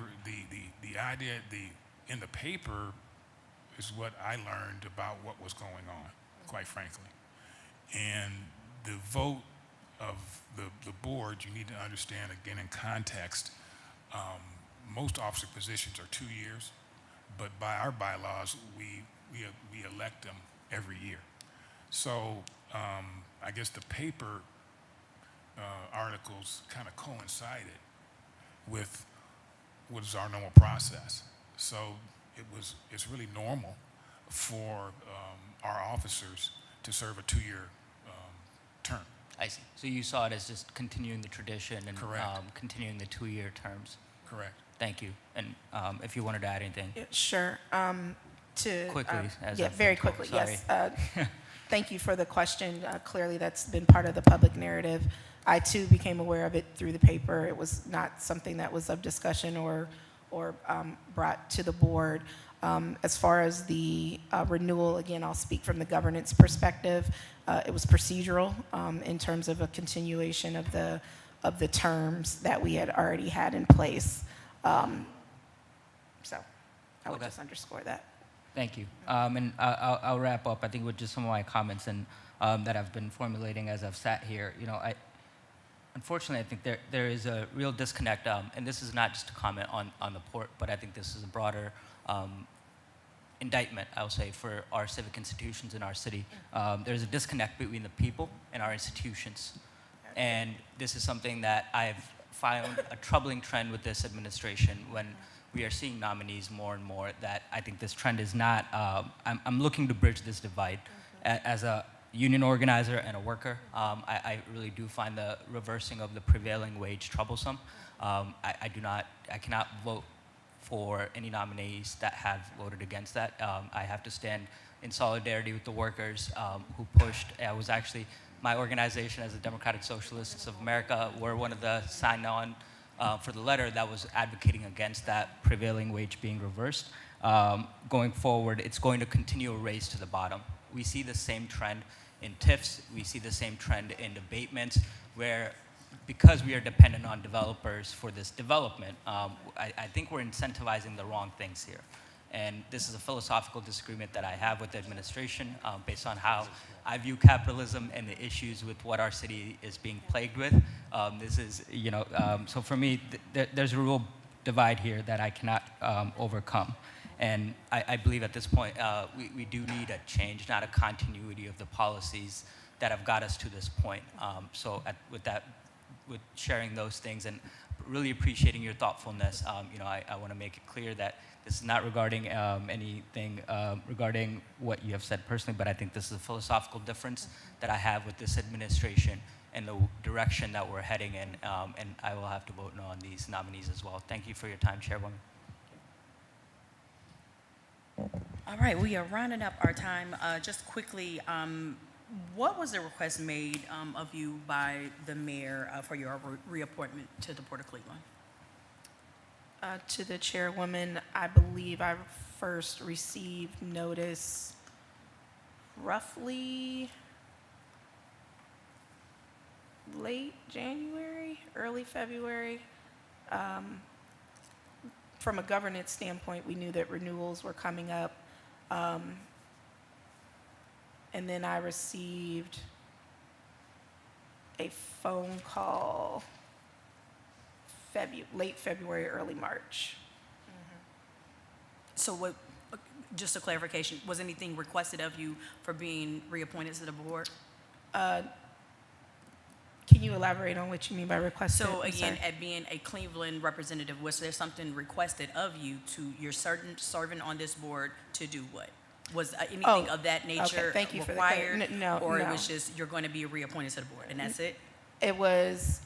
idea, in the paper is what I learned about what was going on, quite frankly. And the vote of the board, you need to understand, again, in context, most officer positions are 2 years, but by our bylaws, we elect them every year. So I guess the paper articles kind of coincided with what is our normal process. So it's really normal for our officers to serve a 2-year term. I see. So you saw it as just continuing the tradition and Correct. Continuing the 2-year terms. Correct. Thank you. And if you wanted to add anything. Yeah, sure. Quickly, as yeah, I've very been told. quickly, Sorry. yes. Thank you for the question. Clearly, that's been part of the public narrative. I, too, became aware of it through the paper. It was not something that was of discussion or brought to the board. As far as the renewal, again, I'll speak from the governance perspective. It was procedural in terms of a continuation of the terms that we had already had in place. So I would Okay. just underscore that. Thank you. And I'll wrap up, I think, with just some of my comments and that I've been formulating as I've sat here. You know, unfortunately, I think there is a real disconnect, and this is not just a comment on the port, but I think this is a broader indictment, I would say, for our civic institutions in our city. There's a disconnect between the people and our institutions. And this is something that I've found a troubling trend with this administration when we are seeing nominees more and more, that I think this trend is not, I'm looking to bridge this divide. As a union organizer and a worker, I really do find the reversing of the prevailing wage troublesome. I cannot vote for any nominees that have voted against that. I have to stand in solidarity with the workers who pushed. I was actually, my organization as the Democratic Socialists of America were one of the signed on for the letter that was advocating against that prevailing wage being reversed. Going forward, it's going to continue a race to the bottom. We see the same trend in TIFs. We see the same trend in abatements, where because we are dependent on developers for this development, I think we're incentivizing the wrong things here. And this is a philosophical disagreement that I have with the administration based on how I view capitalism and the issues with what our city is being plagued with. This is, so for me, there's a real divide here that I cannot overcome. And I believe at this point, we do need a change, not a continuity of the policies that have got us to this point. With sharing those things and really appreciating your thoughtfulness, I want to make it clear that this is not regarding anything regarding what you have said personally, but I think this is a philosophical difference that I have with this administration and the direction that we're heading in, and I will have to vote no on these nominees as well. Thank you for your time, Chairwoman. All right, we are rounding up our time. Just quickly, what was the request made of you by the mayor for your reappointment to the Port of Cleveland? To the chairwoman, I believe I first received notice roughly late January, early February. From a governance standpoint, we knew that renewals were coming up. And then I received a phone call late February, early March. So what, just a clarification, was anything requested of you for being reappointed to the board? Can you elaborate on what you mean by requested? So I'm again, sorry. at being a Cleveland representative, was there something requested of you to your serving on this board to do what? Was anything of that nature thank you for the required? no, Or it no. was just, you're going to be reappointed to the board, and that's it? It was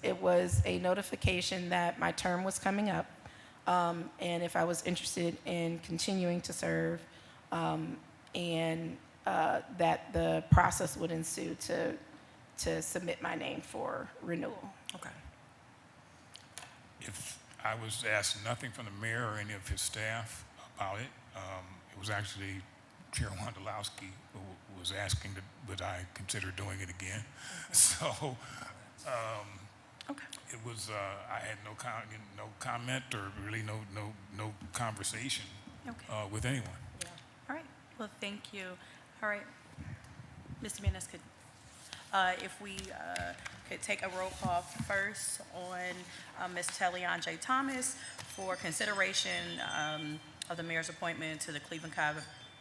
a notification that my term was coming up, and if I was interested in continuing to serve, and that the process would ensue to submit my name for renewal. Okay. If I was asked nothing from the mayor or any of his staff about it, it was actually Chair Wondolowski who was asking would I consider doing it again. So Okay. it was, I had no comment or really no conversation Okay. with anyone. All right. Well, thank you. All right. Mr. Menes, if we could take a roll call first on Ms. Tellion J. Thomas for consideration of the mayor's appointment to the Cleveland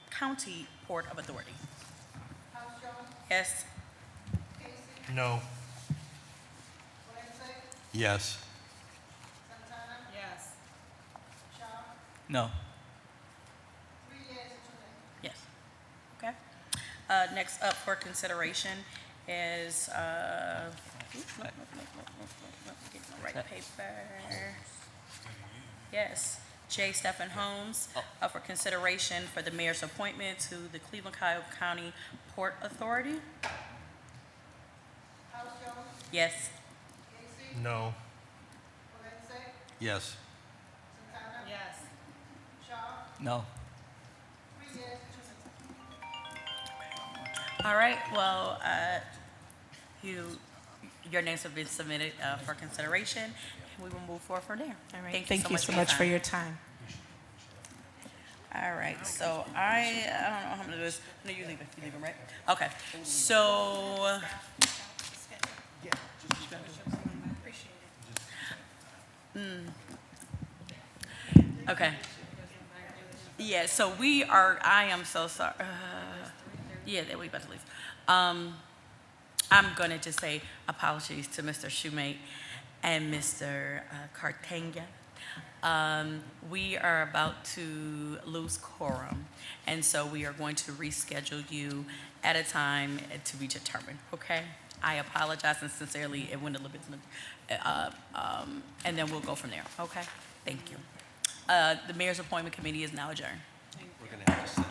County Port of Authority. Yes. No. Yes. Yes. No. Yes. Okay. Next up for consideration is, get the right paper. Yes, J. Stephen Holmes, for consideration for the mayor's appointment to the Cleveland County Port Authority. Yes. No. Yes. Yes. No. All right, well, your names have been submitted for consideration, and we will move forward from there. All right. Thank Thank you so much for your time. All right, so I don't know how I'm gonna do this. No, you leave it. You leave it, right? Okay, so. Okay. Yeah, so I am so sorry. Yeah, we about to leave. I'm gonna just say apologies to Mr. Shoemate and Mr. Cartagena. We are about to lose quorum, and so we are going to reschedule you at a time to be determined, okay? I apologize, and sincerely, it went a little bit, and then we'll go from there, okay? Thank you. The Mayor's Appointment Committee is now adjourned. We're going to have to send